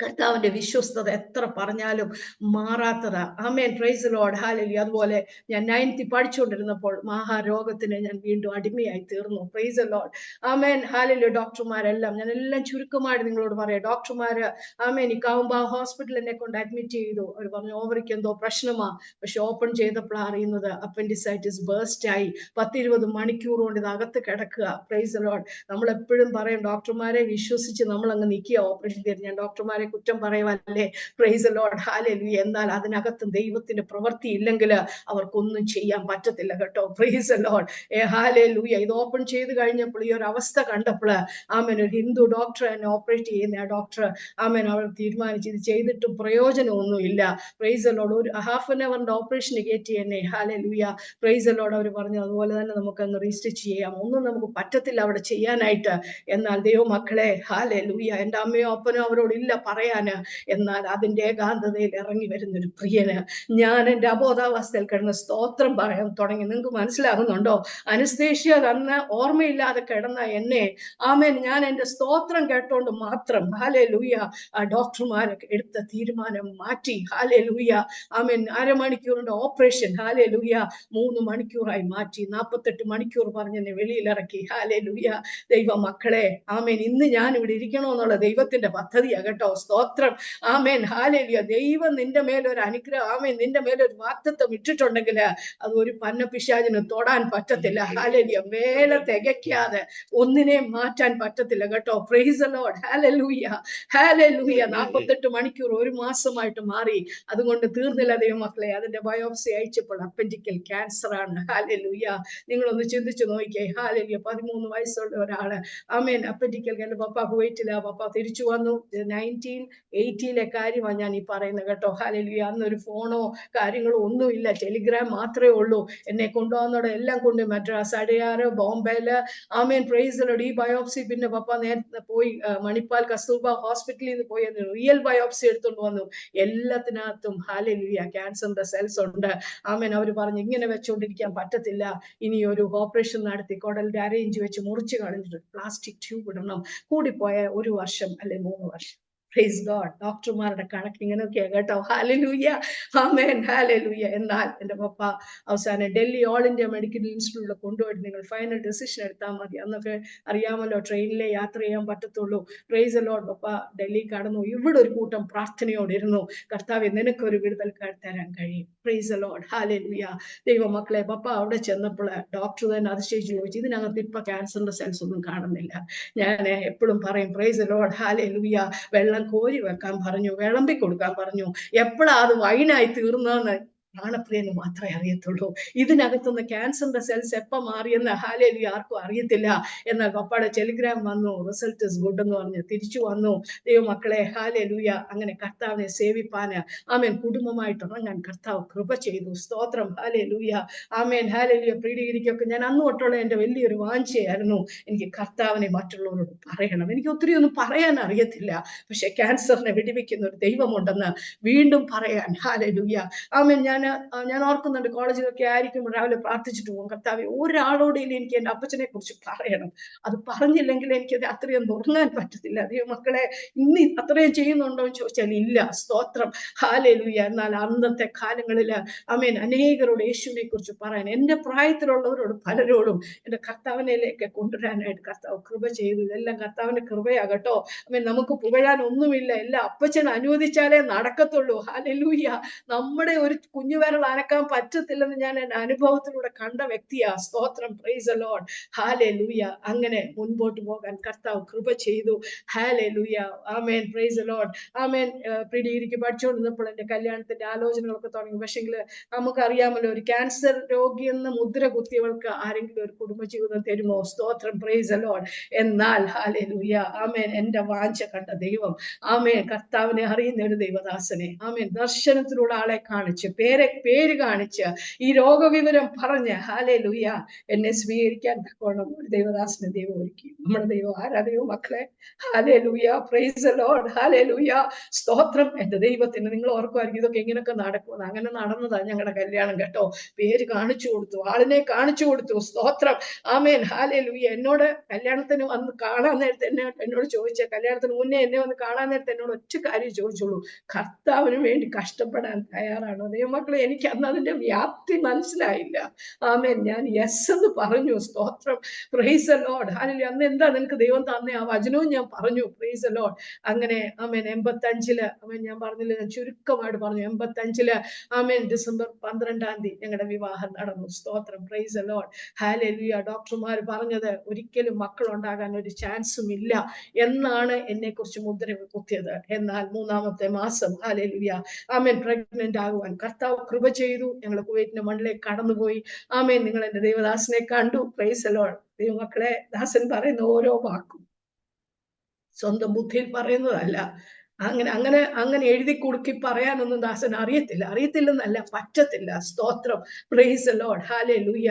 കർത്താവിന്റെ വിശ്വസ്തത എത്ര പറഞ്ഞാലും മാറാത്തതാ. ആമേൻ. Praise the Lord. ഹല്ലേലൂയ. അതുപോലെ ഞാൻ 9th പഠിച്ചുകൊണ്ടിരുന്നപ്പോൾ മഹാരോഗത്തിന് ഞാൻ വീണ്ടും അടിമയായി തീർന്നു. Praise the Lord. ആമേൻ. ഹല്ലേലൂയ. ഡോക്ടർമാരെല്ലാം ഞാൻ എല്ലാം ചുരുക്കമായിട്ട് നിങ്ങളോട് പറയാം. ഡോക്ടർമാര് ആമേൻ ഈ കാവുമ്പ ഹോസ്പിറ്റലിൽ എന്നെ കൊണ്ട് അഡ്മിറ്റ് ചെയ്തു. അവർ പറഞ്ഞു ഓവറിക്ക് എന്തോ പ്രശ്നമാ. പക്ഷെ ഓപ്പൺ ചെയ്തപ്പോഴാണ് അറിയുന്നത് അപ്പൻഡിസൈറ്റിസ് ബേസ്റ്റ് ആയി. 10-20 മണിക്കൂർ കൊണ്ട് ഇത് അകത്ത് കിടക്കുക. Price the Lord. നമ്മൾ എപ്പോഴും പറയും ഡോക്ടർമാരെ വിശ്വസിച്ച് നമ്മൾ അങ്ങ് നിൽക്കുക ഓപ്പറേഷൻ ചെയ്ത്. ഞാൻ ഡോക്ടർമാരെ കുറ്റം പറയുവല്ലേ. Praise the Lord. ഹല്ലേലൂയ. എന്നാൽ അതിനകത്ത് ദൈവത്തിന്റെ പ്രവൃത്തി ഇല്ലെങ്കിൽ അവർക്കൊന്നും ചെയ്യാൻ പറ്റത്തില്ല കേട്ടോ. Praise the Lord. ഹല്ലേലൂയ. ഇത് ഓപ്പൺ ചെയ്ത് കഴിഞ്ഞപ്പോൾ ഈ ഒരു അവസ്ഥ കണ്ടപ്പോൾ ആമേൻ ഒരു ഹിന്ദു ഡോക്ടർ എന്നെ ഓപ്പറേറ്റ് ചെയ്യുന്ന ആ ഡോക്ടർ ആമേൻ അവർ തീരുമാനിച്ചു ഇത് ചെയ്തിട്ടും പ്രയോജനമൊന്നുമില്ല. Praise the Lord. ഒരു ഹാഫ് ആൻ അവറിന്റെ ഓപ്പറേഷന് കയറ്റി എന്നെ. ഹല്ലേലൂയ. Praise the Lord. അവർ പറഞ്ഞു അതുപോലെ തന്നെ നമുക്കങ്ങ് റീസ്റ്റിച്ച് ചെയ്യാം, ഒന്നും നമുക്ക് പറ്റത്തില്ല അവിടെ ചെയ്യാനായിട്ട്. എന്നാൽ ദൈവമക്കളെ ഹല്ലേലൂയ എന്റെ അമ്മയോ അപ്പനോ അവരോടില്ല പറയാന്. എന്നാൽ അതിന്റെ ഏകാന്തതയിൽ ഇറങ്ങി വരുന്നൊരു പ്രിയന് ഞാൻ എന്റെ അബോധാവസ്ഥയിൽ കിടന്ന് സ്തോത്രം പറയാൻ തുടങ്ങി. നിങ്ങൾക്ക് മനസ്സിലാകുന്നുണ്ടോ? അനസ്തേഷ്യ തന്ന ഓർമ്മയില്ലാതെ കിടന്ന എന്നെ ആമേൻ ഞാൻ എന്റെ സ്തോത്രം കേട്ടോണ്ട് മാത്രം ഹല്ലേലൂയ ആ ഡോക്ടർമാരെ എടുത്ത തീരുമാനം മാറ്റി. ഹല്ലേലൂയ. ആമേൻ അരമണിക്കൂറിന്റെ ഓപ്പറേഷൻ ഹല്ലേലൂയ 3 മണിക്കൂറായി മാറ്റി. 48 മണിക്കൂർ പറഞ്ഞെന്നെ വെളിയിലിറക്കി. ഹല്ലേലൂയ. ദൈവ മക്കളെ ആമേൻ ഇന്ന് ഞാൻ ഇവിടെ ഇരിക്കണമെന്നുള്ള ദൈവത്തിന്റെ പദ്ധതിയാ കേട്ടോ. സ്തോത്രം. ആമേൻ. ഹല്ലേലൂയ. ദൈവം നിന്റെ മേലൊരു അനുഗ്രഹം ആമേൻ നിന്റെ മേലൊരു വാഗ്ദത്തം ഇട്ടിട്ടുണ്ടെങ്കിൽ അത് ഒരു പന്നപിശാചിന് തൊടാൻ പറ്റത്തില്ല. ഹല്ലേലൂയ. വേല തികയ്ക്കാതെ ഒന്നിനെയും മാറ്റാൻ പറ്റത്തില്ല കേട്ടോ. Praise the Lord. Hallelujah. Hallelujah. 48 മണിക്കൂർ 1 മാസമായിട്ട് മാറി. അതുകൊണ്ട് തീർന്നില്ല ദൈവമക്കളെ. അതിന്റെ ബയോപ്സി അയച്ചപ്പോൾ അപ്പൻഡിക്കൽ ക്യാൻസർ ആണ്. ഹല്ലേലൂയ. നിങ്ങളൊന്ന് ചിന്തിച്ചു നോക്കിയേ. ഹല്ലേലൂയ. 13 വയസ്സുള്ള ഒരാള് ആമേൻ അപ്പൻഡിക്കൽ. എന്റെ പപ്പ കുവൈറ്റിലാ. പപ്പ തിരിച്ചു വന്നു. 19 1980 കാര്യമാണ് ഞാൻ ഈ പറയുന്നത് കേട്ടോ. ഹല്ലേലൂയ. അന്നൊരു ഫോണോ കാര്യങ്ങളോ ഒന്നുമില്ല, ടെലിഗ്രാം മാത്രമേ ഉള്ളൂ. എന്നെ കൊണ്ടുപോകുന്നവിടെ എല്ലാം കൊണ്ട് മദ്രാസ്, അടയാറ്, ബോംബെയില്, ആമേൻ പ്രൈസ് ദി ലോർഡ്. ഈ ബയോപ്സി പിന്നെ പപ്പ നേരത്തെ പോയി മണിപ്പാൽ കസ്തൂർബ ഹോസ്പിറ്റലിൽ നിന്ന് പോയി റിയൽ ബയോപ്സി എടുത്തുകൊണ്ട് വന്നു. എല്ലാത്തിനകത്തും ഹല്ലേലൂയ ക്യാൻസറിന്റെ സെൽസ് ഉണ്ട്. ആമേൻ. അവർ പറഞ്ഞു ഇങ്ങനെ വെച്ചുകൊണ്ടിരിക്കാൻ പറ്റത്തില്ല, ഇനി ഒരു ഓപ്പറേഷൻ നടത്തി കുടലിന്റെ അരയിഞ്ച് വെച്ച് മുറിച്ച് കളഞ്ഞിട്ട് പ്ലാസ്റ്റിക് ട്യൂബ് ഇടണം, കൂടിപ്പോയ 1 വർഷം അല്ലെ 3 വർഷം. Praise God. ഡോക്ടർമാരുടെ കണക്ക് ഇങ്ങനെയൊക്കെയാ കേട്ടോ. ഹല്ലേലൂയ. ആമേൻ. ഹല്ലേലൂയ. എന്നാൽ എന്റെ പപ്പ അവസാനം ഡൽഹി ഓൾ ഇന്ത്യ മെഡിക്കൽ ഇൻസ്റ്റിറ്റ്യൂട്ടിൽ കൊണ്ടുപോയിട്ട് നിങ്ങൾ ഫൈനൽ ഡിസിഷൻ എടുത്താൽ മതി. അന്നൊക്കെ അറിയാമല്ലോ ട്രെയിനിലെ യാത്ര ചെയ്യാൻ പറ്റത്തുള്ളൂ. Praise the Lord. പപ്പ ഡൽഹി കടന്നു. ഇവിടെ ഒരു കൂട്ടം പ്രാർത്ഥനയോടിരുന്നു. കർത്താവേ നിനക്കൊരു വിടുതൽ തരാൻ കഴിയും. Price the Lord. ഹല്ലേലൂയ. ദൈവമക്കളെ, പപ്പ അവിടെ ചെന്നപ്പോൾ ഡോക്ടർ തന്നെ അതിശയിച്ചു ചോദിച്ചു, ഇതിനകത്ത് ഇപ്പൊ ക്യാൻസറിന്റെ സെൽസ് ഒന്നും കാണുന്നില്ല. ഞാൻ എപ്പോഴും പറയും പ്രൈസ് ദി ലോർഡ്. ഹല്ലേലൂയ. വെള്ളം കോരി വെക്കാൻ പറഞ്ഞു, വിളമ്പി കൊടുക്കാൻ പറഞ്ഞു. എപ്പോഴാ അത് വൈനായി തീർന്നതെന്ന് പ്രാണപ്രിയന് മാത്രമേ അറിയത്തുള്ളൂ. ഇതിനകത്തുനിന്ന് ക്യാൻസറിന്റെ സെൽസ് എപ്പോ മാറിയെന്ന് ഹല്ലേലൂയ ആർക്കും അറിയത്തില്ല. എന്നാൽ പപ്പയുടെ ടെലിഗ്രാം വന്നു, റിസൾട്ട് ഇസ് ഗുഡ് എന്ന് പറഞ്ഞ് തിരിച്ചു വന്നു. ദൈവമക്കളെ, ഹല്ലേലൂയ. അങ്ങനെ കർത്താവിനെ സേവിപ്പാന് ആമേൻ കുടുംബമായിട്ട് ഇറങ്ങാൻ കർത്താവ് കൃപ ചെയ്തു. സ്തോത്രം. ഹല്ലേലൂയ. ആമേൻ. ഹല്ലേലൂയ. പ്രീഡിഗ്രിക്കൊക്കെ ഞാൻ അന്ന് തൊട്ടുള്ള എന്റെ വലിയൊരു വാഞ്ചയായിരുന്നു, എനിക്ക് കർത്താവിനെ മറ്റുള്ളവരോട് പറയണം. എനിക്ക് ഒത്തിരി ഒന്നും പറയാൻ അറിയത്തില്ല, പക്ഷെ ക്യാൻസറിനെ വിടിവിക്കുന്ന ഒരു ദൈവമുണ്ടെന്ന് വീണ്ടും പറയാൻ. ഹല്ലേലൂയ. ആമേൻ. ഞാൻ ഓർക്കുന്നുണ്ട്, കോളേജിലൊക്കെ ആയിരിക്കുമ്പോൾ രാവിലെ പ്രാർത്ഥിച്ചിട്ട് പോകും, കർത്താവേ ഒരാളോടെങ്കിലും എനിക്ക് എന്റെ അപ്പച്ചനെ കുറിച്ച് പറയണം. അത് പറഞ്ഞില്ലെങ്കിൽ എനിക്കത് അത്രയും ഉറങ്ങാൻ പറ്റത്തില്ല. ദൈവമക്കളെ, ഇന്ന് അത്രയും ചെയ്യുന്നുണ്ടോ എന്ന് ചോദിച്ചാൽ ഇല്ല. സ്തോത്രം. ഹല്ലേലൂയ. എന്നാൽ അന്നത്തെ കാലങ്ങളില് ആമേൻ അനേകരോട് യേശുവിനെ കുറിച്ച് പറയാൻ, എന്റെ പ്രായത്തിലുള്ളവരോട് പലരോടും എന്റെ കർത്താവിനെയൊക്കെ കൊണ്ടുവരാനായിട്ട് കർത്താവ് കൃപ ചെയ്തു. ഇതെല്ലാം കർത്താവിന്റെ കൃപയാകട്ടോ. ആമേൻ. നമുക്ക് പുകഴാൻ ഒന്നുമില്ല, എല്ലാം അപ്പച്ചൻ അനുവദിച്ചാലേ നടക്കത്തുള്ളൂ. ഹല്ലേലൂയ. നമ്മുടെ ഒരു കുഞ്ഞു വിരൽ അനക്കാൻ പറ്റത്തില്ലെന്ന് ഞാൻ എന്റെ അനുഭവത്തിലൂടെ കണ്ട വ്യക്തിയാ. സ്തോത്രം. Praise the Lord. ഹല്ലേലൂയ. അങ്ങനെ മുൻപോട്ട് പോകാൻ കർത്താവ് കൃപ ചെയ്തു. ഹല്ലേലൂയ. ആമേൻ. Praise the Lord. ആമേൻ. പ്രീഡിഗ്രിക്ക് പഠിച്ചുകൊണ്ടിരുന്നപ്പോൾ എന്റെ കല്യാണത്തിന്റെ ആലോചനകളൊക്കെ തുടങ്ങി. പക്ഷെങ്കിൽ നമുക്കറിയാമല്ലോ, ഒരു ക്യാൻസർ രോഗി എന്ന് മുദ്ര കുത്തിയവൾക്ക് ആരെങ്കിലും ഒരു കുടുംബജീവിതം തരുമോ? സ്തോത്രം. Praise the Lord. എന്നാൽ ഹല്ലേലൂയ. ആമേൻ. എന്റെ വാഞ്ച കണ്ട ദൈവം, ആമേൻ, കർത്താവിനെ അറിയുന്ന ഒരു ദൈവദാസനെ ആമേൻ ദർശനത്തിലൂടെ ആളെ കാണിച്ച് പേര് കാണിച്ച് ഈ രോഗവിവരം പറഞ്ഞ് ഹല്ലേലൂയ എന്നെ സ്വീകരിക്കാൻ തക്കോണം ഒരു ദൈവദാസനെ ദൈവം ഒരുക്കി. നമ്മുടെ ദൈവം ആരാ? ദൈവം മക്കളെ. Hallelujah. Praise the Lord. Hallelujah. സ്തോത്രം. എന്റെ ദൈവത്തിന്, നിങ്ങൾ ഓർക്കുമായിരിക്കും ഇതൊക്കെ ഇങ്ങനെയൊക്കെ നടക്കുമെന്ന്. അങ്ങനെ നടന്നതാ ഞങ്ങളുടെ കല്യാണം കേട്ടോ. പേര് കാണിച്ചു കൊടുത്തു, ആളിനെ കാണിച്ചു കൊടുത്തു. സ്തോത്രം. ആമേൻ. ഹല്ലേലൂയ. എന്നോട് കല്യാണത്തിന് വന്ന് കാണാൻ നേരത്തെ എന്നോട് ചോദിച്ച, കല്യാണത്തിന് മുന്നേ എന്നെ വന്ന് കാണാൻ നേരത്തെ എന്നോട് ഒറ്റ കാര്യം ചോദിച്ചുള്ളൂ, കർത്താവിന് വേണ്ടി കഷ്ടപ്പെടാൻ തയ്യാറാണോ? ദൈവമക്കളെ, എനിക്ക് അന്ന് അതിന്റെ വ്യാപ്തി മനസ്സിലായില്ല. ആമേൻ. ഞാൻ യെസ് എന്ന് പറഞ്ഞു. സ്തോത്രം. Praise the Lord. ഹല്ലേലൂയ. അന്ന് എന്താ നിനക്ക് ദൈവം തന്നെ ആ വചനവും ഞാൻ പറഞ്ഞു. Price the Lord. അങ്ങനെ ആമേൻ 85 ആമേൻ, ഞാൻ പറഞ്ഞില്ല, ഞാൻ ചുരുക്കമായിട്ട് പറഞ്ഞു, 85 ആമേൻ ഡിസംബർ 12-ാം തീയതി ഞങ്ങളുടെ വിവാഹം നടന്നു. സ്തോത്രം. Praise the Lord. ഹല്ലേലൂയ. ഡോക്ടർമാർ പറഞ്ഞത് ഒരിക്കലും മക്കൾ ഉണ്ടാകാൻ ഒരു ചാൻസും ഇല്ല എന്നാണ് എന്നെ കുറിച്ച് മുദ്ര കുത്തിയത്. എന്നാൽ 3-ാമത്തെ മാസം ഹല്ലേലൂയ ആമേൻ പ്രഗ്നന്റ് ആകുവാൻ കർത്താവ് കൃപ ചെയ്തു. ഞങ്ങൾ കുവൈറ്റിന്റെ മണ്ണിലേക്ക് കടന്നുപോയി. ആമേൻ. നിങ്ങൾ എന്റെ ദൈവദാസനെ കണ്ടു. Price the Lord. ദൈവമക്കളെ, ദാസൻ പറയുന്ന ഓരോ വാക്കും സ്വന്തം ബുദ്ധിയിൽ പറയുന്നതല്ല. അങ്ങനെ എഴുതി കുടുക്കി പറയാനൊന്നും ദാസൻ അറിയത്തില്ലെന്നല്ല, പറ്റത്തില്ല. സ്തോത്രം. Praise the Lord. ഹല്ലേലൂയ.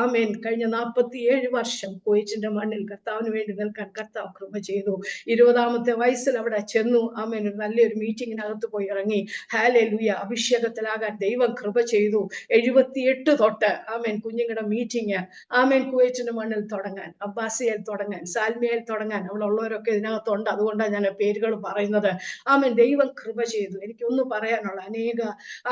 ആമേൻ. കഴിഞ്ഞ 47 വർഷം കുവൈറ്റിന്റെ മണ്ണിൽ കർത്താവിന് വേണ്ടി നിൽക്കാൻ കർത്താവ് കൃപ ചെയ്തു. 20-ാമത്തെ വയസ്സിൽ അവിടെ ചെന്നു. ആമേൻ. ഒരു നല്ലൊരു മീറ്റിങ്ങിനകത്ത് പോയി ഇറങ്ങി. ഹല്ലേലൂയ. അഭിഷേകത്തിലാകാൻ ദൈവം കൃപ ചെയ്തു. 78 തൊട്ട് ആമേൻ കുഞ്ഞുങ്ങളുടെ മീറ്റിംഗ് ആമേൻ കുവൈറ്റിന്റെ മണ്ണിൽ തുടങ്ങാൻ, അബ്ബാസിയയിൽ തുടങ്ങാൻ, സാൽമിയയിൽ തുടങ്ങാൻ അവിടെ ഉള്ളവരൊക്കെ ഇതിനകത്തുണ്ട്. അതുകൊണ്ടാണ് ഞാൻ പേരുകൾ പറയുന്നത്. ആമേൻ. ദൈവം കൃപ ചെയ്തു. എനിക്കൊന്ന് പറയാനുള്ള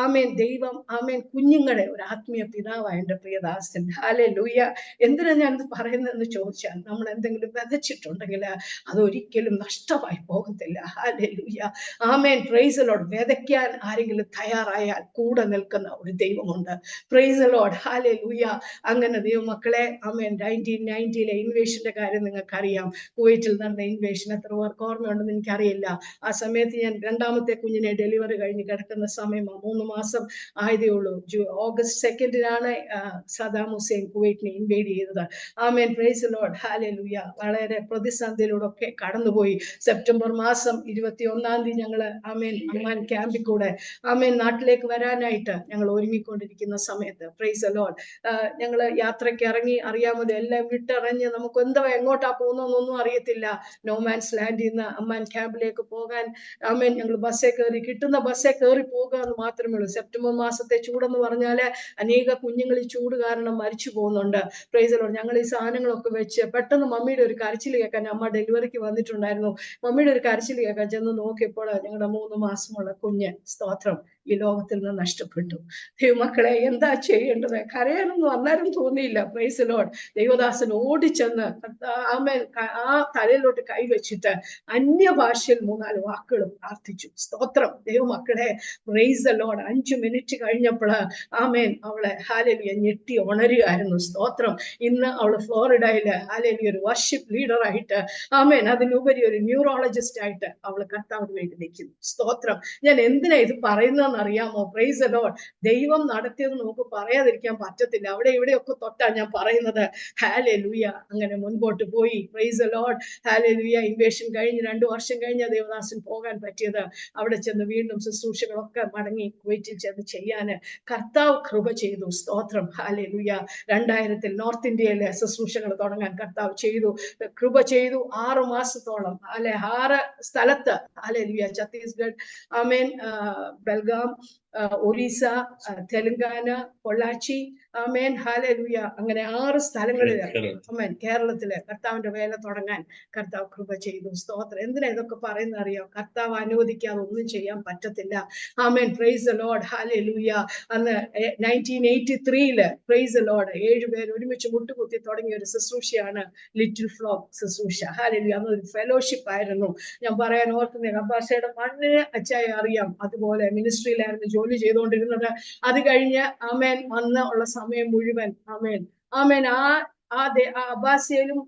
ആമേൻ ദൈവം ആമേൻ കുഞ്ഞുങ്ങളെ ഒരു ആത്മീയ പിതാവായ എന്റെ പ്രിയദാസൻ. ഹല്ലേലൂയ. എന്തിനാ ഞാനിത് പറയുന്നതെന്ന് ചോദിച്ചാൽ, നമ്മൾ എന്തെങ്കിലും വിതച്ചിട്ടുണ്ടെങ്കിൽ അതൊരിക്കലും നഷ്ടമായി പോകത്തില്ല. ഹല്ലേലൂയ. ആമേൻ. Praise the Lord. വിതയ്ക്കാൻ ആരെങ്കിലും തയ്യാറായാൽ കൂടെ നിൽക്കുന്ന ഒരു ദൈവമുണ്ട്. Praise the Lord. ഹല്ലേലൂയ. അങ്ങനെ ദൈവമക്കളെ, ആമേൻ 1990-ലെ ഇൻവേഷന്റെ കാര്യം നിങ്ങൾക്കറിയാം. കുവൈറ്റിൽ നടന്ന ഇൻവേഷൻ എത്ര പേർക്ക് ഓർമ്മയുണ്ടെന്ന് എനിക്കറിയില്ല. ആ സമയത്ത് ഞാൻ രണ്ടാമത്തെ കുഞ്ഞിനെ ഡെലിവറി കഴിഞ്ഞ് കിടക്കുന്ന സമയം 3 മാസം ആയതേ ഉള്ളൂ. ഓഗസ്റ്റ് 2 സദാം ഹുസൈൻ കുവൈറ്റിനെ ഇൻവേഡ് ചെയ്തത്. ആമേൻ, പ്രൈസ് ദി ലോർഡ്, ഹല്ലേലൂയ. വളരെ പ്രതിസന്ധിയിലൂടെ ഒക്കെ കടന്നുപോയി. സെപ്റ്റംബർ മാസം 21 ഞങ്ങള് ആമേൻ അമ്മാൻ ക്യാമ്പിൽ കൂടെ ആമേൻ നാട്ടിലേക്ക് വരാനായിട്ട് ഞങ്ങൾ ഒരുങ്ങിക്കൊണ്ടിരിക്കുന്ന സമയത്ത് പ്രൈസ് ദി ലോർഡ് ഞങ്ങള് യാത്രയ്ക്ക് ഇറങ്ങി. അറിയാമല്ലോ, എല്ലാം വിട്ടിറങ്ങി നമുക്ക് എങ്ങോട്ടാ പോകുന്നൊന്നും അറിയത്തില്ല. നോമാൻസ് ലാൻഡിൽ നിന്ന് അമ്മാൻ ക്യാമ്പിലേക്ക് പോകാൻ ആമേൻ ഞങ്ങൾ കിട്ടുന്ന ബസ്സേ കയറി പോകുക എന്ന് മാത്രമേ ഉള്ളൂ. സെപ്റ്റംബർ മാസത്തെ ചൂടെന്ന് പറഞ്ഞാല് അനേക കുഞ്ഞുങ്ങൾ ഈ ചൂട് കാരണം മരിച്ചു പോകുന്നുണ്ട്. Price the Lord. ഞങ്ങൾ ഈ സാധനങ്ങളൊക്കെ വെച്ച് പെട്ടെന്ന് മമ്മിയുടെ ഒരു കരച്ചിൽ കേൾക്കാൻ, അമ്മ ഡെലിവറിക്ക് വന്നിട്ടുണ്ടായിരുന്നു, മമ്മിയുടെ ഒരു കരച്ചിൽ കേൾക്കാൻ ചെന്ന് നോക്കിയപ്പോൾ ഞങ്ങളുടെ 3 മാസമുള്ള കുഞ്ഞ് സ്തോത്രം ഈ ലോകത്തിൽ നിന്ന് നഷ്ടപ്പെട്ടു. ദൈവമക്കളെ, എന്താ ചെയ്യേണ്ടത്? കരയാനൊന്നും അന്നേരം തോന്നിയില്ല. Price the Lord. ദൈവദാസൻ ഓടിച്ചെന്ന് ആമേൻ ആ തലയിലോട്ട് കൈവച്ചിട്ട് അന്യഭാഷയിൽ 3-4 വാക്കുകൾ പ്രാർത്ഥിച്ചു. സ്തോത്രം. ദൈവമക്കളെ, പ്രൈസ് ദി ലോർഡ്. 5 മിനിറ്റ് കഴിഞ്ഞപ്പോൾ ആമേൻ അവളെ ഹല്ലേലൂയ ഞെട്ടി ഉണരുകയായിരുന്നു. സ്തോത്രം. ഇന്ന് അവള് ഫ്ലോറിഡയില് ഹല്ലേലൂയ ഒരു വർഷിപ്പ് ലീഡറായിട്ട് ആമേൻ അതിലുപരി ഒരു ന്യൂറോളജിസ്റ്റ് ആയിട്ട് അവള് കർത്താവിന് വേണ്ടി നിൽക്കുന്നു. സ്തോത്രം. ഞാൻ എന്തിനാ ഇത് പറയുന്നതെന്ന് അറിയാമോ? Praise the Lord. ദൈവം നടത്തിയത് നമുക്ക് പറയാതിരിക്കാൻ പറ്റത്തില്ല. അവിടെ ഇവിടെയൊക്കെ തൊട്ടാ ഞാൻ പറയുന്നത്. ഹല്ലേലൂയ. അങ്ങനെ മുൻപോട്ട് പോയി. Praise the Lord. ഹല്ലേലൂയ. ഇൻവേഷൻ കഴിഞ്ഞ് 2 വർഷം കഴിഞ്ഞ ദേവദാസൻ പോകാൻ പറ്റിയത്. അവിടെ ചെന്ന് വീണ്ടും ശുശ്രൂഷകളൊക്കെ മടങ്ങി കുവൈറ്റിൽ ചെന്ന് ചെയ്യാന് കർത്താവ് കൃപ ചെയ്തു. സ്തോത്രം. ഹല്ലേലൂയ. 2000 നോർത്ത് ഇന്ത്യയിലെ ശുശ്രൂഷകൾ തുടങ്ങാൻ കർത്താവ് കൃപ ചെയ്തു. 6 മാസത്തോളം 6 സ്ഥലത്ത് ഹല്ലേലൂയ. ഛത്തീസ്ഗഡ്, ആമേൻ, ബൽഗാം, ഒറീസ, തെലങ്കാന, പൊള്ളാച്ചി, ആമേൻ, ഹല്ലേലൂയ. അങ്ങനെ 6 സ്ഥലങ്ങളില് ആമേൻ കേരളത്തില് കർത്താവിന്റെ വേല തുടങ്ങാൻ കർത്താവ് കൃപ ചെയ്തു. സ്തോത്രം. എന്തിനാ ഇതൊക്കെ പറയുന്നത് അറിയാം? കർത്താവ് അനുവദിക്കാതെ ഒന്നും ചെയ്യാൻ പറ്റത്തില്ല. ആമേൻ, പ്രൈസ് ദി ലോർഡ്, ഹല്ലേലൂയ. അന്ന് 1983 പ്രൈസ് ദി ലോർഡ് 7 പേര് ഒരുമിച്ച് മുട്ടുകുത്തി തുടങ്ങിയ ഒരു ശുശ്രൂഷയാണ് ലിറ്റിൽ ഫ്ലോക്ക് ശുശ്രൂഷ. ഹല്ലേലൂയ. അന്നൊരു ഫെലോഷിപ്പ് ആയിരുന്നു. ഞാൻ പറയാൻ ഓർക്കുന്ന അബ്ബാസയുടെ മണ്ണിന് അച്ചായ അറിയാം. അതുപോലെ മിനിസ്ട്രിയിലായിരുന്നു ജോലി ചെയ്തുകൊണ്ടിരുന്നത്. അത് കഴിഞ്ഞ് ആമേൻ വന്ന് ഉള്ള സമയം മുഴുവൻ ആമേൻ അബ്ബാസിയയിലും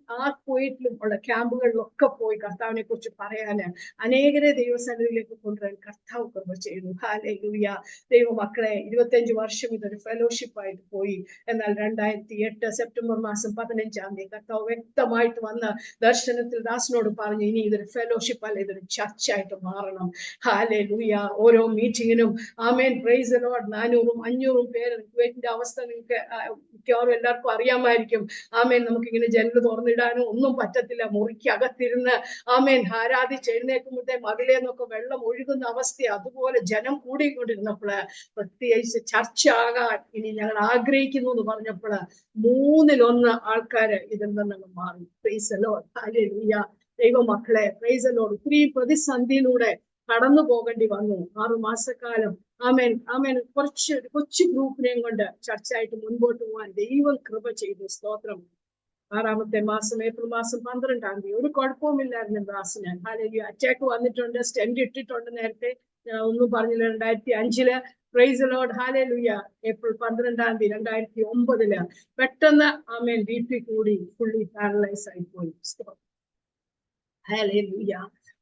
കുവൈറ്റിലും ഉള്ള ക്യാമ്പുകളിലൊക്കെ പോയി കർത്താവിനെ കുറിച്ച് പറയാന് അനേകരെ ദൈവസന്നിധിയിലേക്ക് കൊണ്ടുവരാൻ കർത്താവ് കൃപ ചെയ്തു. ഹല്ലേലൂയ. ദൈവമക്കളെ, 25 വർഷം ഇതൊരു ഫെലോഷിപ്പ് ആയിട്ട് പോയി. എന്നാൽ 2008 സെപ്റ്റംബർ മാസം 15 കർത്താവ് വ്യക്തമായിട്ട് വന്ന് ദർശനത്തിൽ ദാസനോട് പറഞ്ഞു, ഇനി ഇതൊരു ഫെലോഷിപ്പ് അല്ല, ഇതൊരു ചർച്ചായിട്ട് മാറണം. ഹല്ലേലൂയ. ഓരോ മീറ്റിങ്ങിനും ആമേൻ, പ്രൈസ് ദി ലോർഡ് 400-500 പേര്. കുവൈറ്റിന്റെ അവസ്ഥ നിങ്ങൾക്ക് മിക്കവാറും എല്ലാവർക്കും അറിയാമായിരിക്കും. ആമേൻ, നമുക്കിങ്ങനെ ജനല് തുറന്നിടാനോ ഒന്നും പറ്റത്തില്ല. മുറിക്കകത്തിരുന്ന് ആമേൻ ആരാധിച്ച് എഴുന്നേൽക്കുമ്പോഴത്തെ മതിലേന്നൊക്കെ വെള്ളം ഒഴുകുന്ന അവസ്ഥ. അതുപോലെ ജനം കൂടിക്കൊണ്ടിരുന്നപ്പോള് പ്രത്യേകിച്ച് ചർച്ച ആകാൻ ഇനി ഞങ്ങൾ ആഗ്രഹിക്കുന്നു എന്ന് പറഞ്ഞപ്പോൾ 3-1 ആൾക്കാര് ഇതിൽ നിന്ന് മാറി. Price the Lord. ഹല്ലേലൂയ. ദൈവമക്കളെ, പ്രൈസ് ദി ലോർഡ്. ഇത്രയും പ്രതിസന്ധിയിലൂടെ കടന്നു പോകേണ്ടി വന്നു. 6 മാസക്കാലം ആമേൻ കൊച്ചു ഗ്രൂപ്പിനെയും കൊണ്ട് ചർച്ചയായിട്ട് മുൻപോട്ട് പോകാൻ ദൈവം കൃപ ചെയ്തു. സ്തോത്രം. 6-ാമത്തെ മാസം ഏപ്രിൽ മാസം 12 ഒരു കുഴപ്പവുമില്ലായിരുന്നു ദാസന്. ഹല്ലേലൂയ. അറ്റാക്ക് വന്നിട്ടുണ്ട്, സ്റ്റെന്റ് ഇട്ടിട്ടുണ്ട്. നേരത്തെ ഒന്നും പറഞ്ഞില്ല. 2005 പ്രൈസ് ദി ലോർഡ്. ഹല്ലേലൂയ. ഏപ്രിൽ 12 2009 പെട്ടെന്ന് ആമേൻ BP കൂടി ഫുള്ളി പാരലൈസ് ആയി പോയി. ഹല്ലേലൂയ.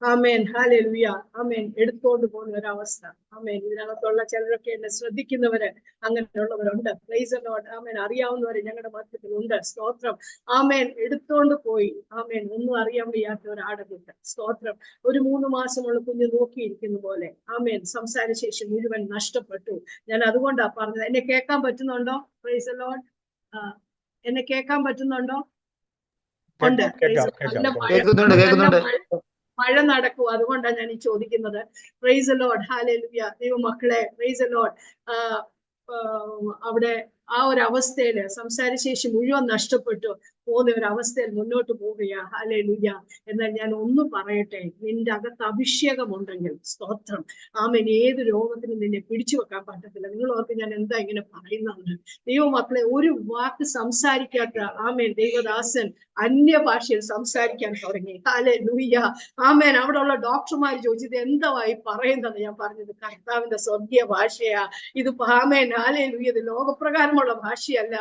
ആമേൻ, ഹല്ലേലൂയ. ആമേൻ. എടുത്തോണ്ട് പോകുന്ന ഒരവസ്ഥ. ആമേൻ. ഇതിനകത്തുള്ള ചിലരൊക്കെ എന്നെ ശ്രദ്ധിക്കുന്നവര് അങ്ങനെയുള്ളവരുണ്ട്. Praise the Lord. ആമേൻ. അറിയാവുന്നവര് ഞങ്ങളുടെ മധ്യത്തിലുണ്ട്. സ്തോത്രം. ആമേൻ. എടുത്തോണ്ട് പോയി. ആമേൻ. ഒന്നും അറിയാൻ വയ്യാത്ത ഒരാടകുണ്ട്. സ്തോത്രം. ഒരു 3 മാസമുള്ള കുഞ്ഞ് നോക്കിയിരിക്കുന്ന പോലെ ആമേൻ സംസാരശേഷി മുഴുവൻ നഷ്ടപ്പെട്ടു. ഞാൻ അതുകൊണ്ടാ പറഞ്ഞത്. എന്നെ കേൾക്കാൻ പറ്റുന്നുണ്ടോ? Price the Lord. എന്നെ കേൾക്കാൻ പറ്റുന്നുണ്ടോ? ഉണ്ട്. മഴ നടക്കൂ. അതുകൊണ്ടാണ് ഞാൻ ഈ ചോദിക്കുന്നത്. Price the Lord. ഹല്ലേലൂയ. ദൈവമക്കളെ, പ്രൈസ് ദി ലോർഡ്. അവിടെ ആ ഒരു അവസ്ഥയില് സംസാരശേഷി മുഴുവൻ നഷ്ടപ്പെട്ടു പോകുന്ന ഒരു അവസ്ഥയിൽ മുന്നോട്ട് പോവുകയാ. ഹല്ലേലൂയ. എന്നാൽ ഞാൻ ഒന്ന് പറയട്ടെ, നിന്റെ അകത്ത് അഭിഷേകമുണ്ടെങ്കിൽ സ്തോത്രം ആമേൻ ഏത് രോഗത്തിനും നിന്നെ പിടിച്ചു വെക്കാൻ പറ്റത്തില്ല. നിങ്ങൾ ഓർക്ക് ഞാൻ എന്താ ഇങ്ങനെ പറയുന്നുണ്ട്? ദൈവമക്കളെ, ഒരു വാക്ക് സംസാരിക്കാത്ത ആമേൻ ദൈവദാസൻ അന്യഭാഷയിൽ സംസാരിക്കാൻ തുടങ്ങി. ഹല്ലേലൂയ. ആമേൻ. അവിടെ ഉള്ള ഡോക്ടർമാർ ചോദിച്ചത് എന്തായി പറയുന്നത്? ഞാൻ പറഞ്ഞത് കർത്താവിന്റെ സ്വർഗീയ ഭാഷയാ ഇത്. ആമേൻ. ഹല്ലേലൂയ. ഇത് ലോകപ്രകാരം ആഴമുള്ള ഭാഷയല്ല,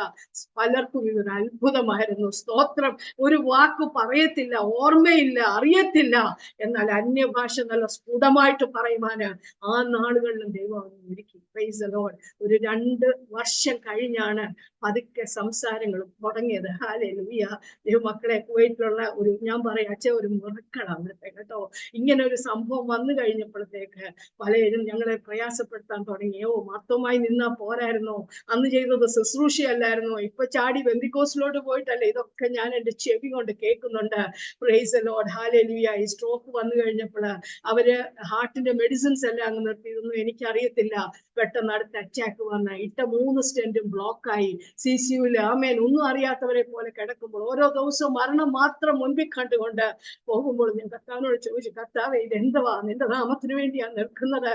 പലർക്കും ഇതൊരു അത്ഭുതമായിരുന്നു. സ്തോത്രം. ഒരു വാക്ക് പറയത്തില്ല, ഓർമ്മയില്ല, അറിയത്തില്ല, എന്നാൽ അന്യഭാഷ നല്ല സ്ഫുടമായിട്ട് പറയുവാന് ആ നാളുകളിലും ദൈവം ഒരുക്കി. Price the Lord. ഒരു 2 വർഷം കഴിഞ്ഞാണ് പതുക്കെ സംസാരങ്ങളും തുടങ്ങിയത്. ഹല്ലേലൂയ. ദൈവമക്കളെ, കുവൈറ്റിലുള്ള ഞാൻ പറയാം, അച്ഛൻ ഒരു മിറക്കിളാണ് അവിടുത്തെ കേട്ടോ. ഇങ്ങനെ ഒരു സംഭവം വന്നു കഴിഞ്ഞപ്പോഴത്തേക്ക് പലരും ഞങ്ങളെ പ്രയാസപ്പെടുത്താൻ തുടങ്ങിയോ, മർത്തവുമായി നിന്നാ പോരായിരുന്നോ, അന്ന് ചെയ്തത് ശുശ്രൂഷയല്ലായിരുന്നോ, ഇപ്പൊ ചാടി ബെന്തിക്കോസിലോട്ട് പോയിട്ടല്ലേ. ഇതൊക്കെ ഞാൻ എന്റെ ചെവി കൊണ്ട് കേൾക്കുന്നുണ്ട്. Price the Lord. ഹല്ലേലൂയ. ഈ സ്ട്രോക്ക് വന്നു കഴിഞ്ഞപ്പോൾ അവര് ഹാർട്ടിന്റെ മെഡിസിൻസ് എല്ലാം അങ്ങ് നിർത്തിയതൊന്നും എനിക്കറിയത്തില്ല. പെട്ടെന്ന് അടുത്ത അറ്റാക്ക് വന്ന് ഇട്ട 3 സ്റ്റെന്റും ബ്ലോക്കായി CCUല്. ആമേൻ. ഒന്നും അറിയാത്തവരെ പോലെ കിടക്കുമ്പോൾ ഓരോ ദിവസവും മരണം മാത്രം മുൻപിൽ കണ്ടുകൊണ്ട് പോകുമ്പോൾ ഞാൻ കർത്താവിനോട് ചോദിച്ചു, കർത്താവേ, ഇതെന്തുവാ, നിന്റെ നാമത്തിന് വേണ്ടിയാണ് നിൽക്കുന്നത്.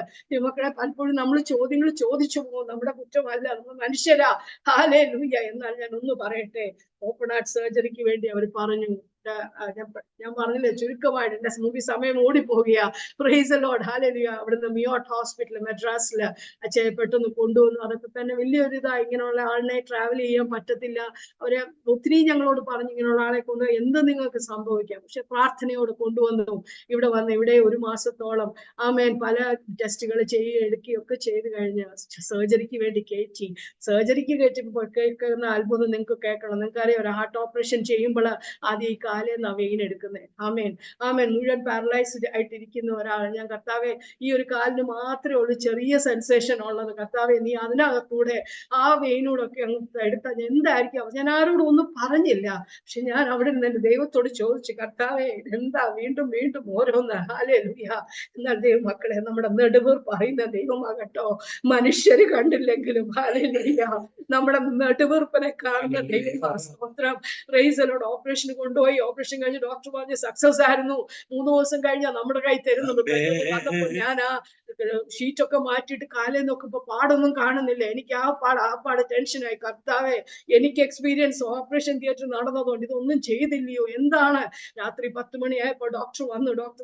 മക്കളെ, പലപ്പോഴും നമ്മൾ ചോദ്യങ്ങൾ ചോദിച്ചു പോകും. നമ്മുടെ കുറ്റമല്ല, നമ്മൾ മനുഷ്യരാ. ഹല്ലേലൂയ. എന്നാൽ ഞാൻ ഒന്ന് പറയട്ടെ, ഓപ്പൺ ഹാർട്ട് സർജറിക്ക് വേണ്ടി അവർ പറഞ്ഞു. ഞാൻ പറഞ്ഞില്ലേ, ചുരുക്കമായിട്ട് എന്റെ മുമ്പ് സമയം ഓടിപ്പോകുക. Praise the Lord. ഹല്ലേലൂയ. അവിടുന്ന് മിയോട്ട് ഹോസ്പിറ്റൽ മെഡ്രാസില് അച്ഛയെ പെട്ടെന്ന് കൊണ്ടുവന്നു. അതൊക്കെ തന്നെ വലിയൊരു ഇതാ. ഇങ്ങനെയുള്ള ആളിനെ ട്രാവൽ ചെയ്യാൻ പറ്റത്തില്ല. അവര് ഒത്തിരി ഞങ്ങളോട് പറഞ്ഞു, ഇങ്ങനെയുള്ള ആളെ കൊണ്ട് എന്ത് നിങ്ങൾക്ക് സംഭവിക്കാം. പക്ഷെ പ്രാർത്ഥനയോട് കൊണ്ടുവന്നു. ഇവിടെ വന്ന് ഇവിടെ 1 മാസത്തോളം ആമേൻ പല ടെസ്റ്റുകൾ എടുക്കുകയൊക്കെ ചെയ്ത് കഴിഞ്ഞ് സർജറിക്ക് വേണ്ടി കയറ്റി. സർജറിക്ക് കയറ്റിയപ്പോൾ കേൾക്കുന്ന അത്ഭുതം നിങ്ങൾക്ക് കേൾക്കണം. നിങ്ങൾക്കറിയാം, ഒരു ഹാർട്ട് ഓപ്പറേഷൻ ചെയ്യുമ്പോൾ ആദ്യം ഈ കാലേന്നാ വെയിൻ എടുക്കുന്നത്. ആമേൻ. ആമേൻ. മുഴുവൻ പാരലൈസ്ഡ് ആയിട്ടിരിക്കുന്ന ഒരാൾ, ഞാൻ കർത്താവെ, ഈ ഒരു കാലിന് മാത്രമേ ഉള്ളൂ ചെറിയ സെൻസേഷൻ ഉള്ളത്. കർത്താവെ, നീ അതിനകത്തൂടെ ആ വെയിനോടൊക്കെ അങ്ങ് എടുത്താൽ എന്തായിരിക്കും. ഞാൻ ആരോടും ഒന്നും പറഞ്ഞില്ല. പക്ഷെ ഞാൻ അവിടെ നിന്ന് എന്റെ ദൈവത്തോട് ചോദിച്ചു, കർത്താവെ, എന്താ വീണ്ടും വീണ്ടും ഓരോന്ന്. ഹല്ലേലൂയ. എന്നാൽ ദൈവമക്കളെ, നമ്മുടെ നെടുവീർ പറയുന്ന ദൈവമാകട്ടോ. മനുഷ്യര് കണ്ടില്ലെങ്കിലും ഹല്ലേലൂയ, നമ്മുടെ നെടുവീർപ്പിനെ കാണുന്ന ദൈവം. സ്തോത്രം. Praise the Lord. ഓപ്പറേഷൻ കൊണ്ടുപോയി. ഓപ്പറേഷൻ കഴിഞ്ഞ് ഡോക്ടർ പറഞ്ഞ് സക്സസ് ആയിരുന്നു. 3 ദിവസം കഴിഞ്ഞാൽ നമ്മുടെ കൈ തരുന്നത്. ഞാൻ ആ ഷീറ്റൊക്കെ മാറ്റിയിട്ട് കാലേ നോക്കുമ്പോ പാടൊന്നും കാണുന്നില്ല. എനിക്ക് ആ പാട് ടെൻഷനായി. കർത്താവെ, എനിക്ക് എക്സ്പീരിയൻസ് ഓപ്പറേഷൻ തിയേറ്റർ നടന്നതുകൊണ്ട് ഇതൊന്നും ചെയ്തില്ലയോ, എന്താണ്. രാത്രി 10 മണിയായപ്പോ ഡോക്ടർ വന്നു. ഡോക്ടർ,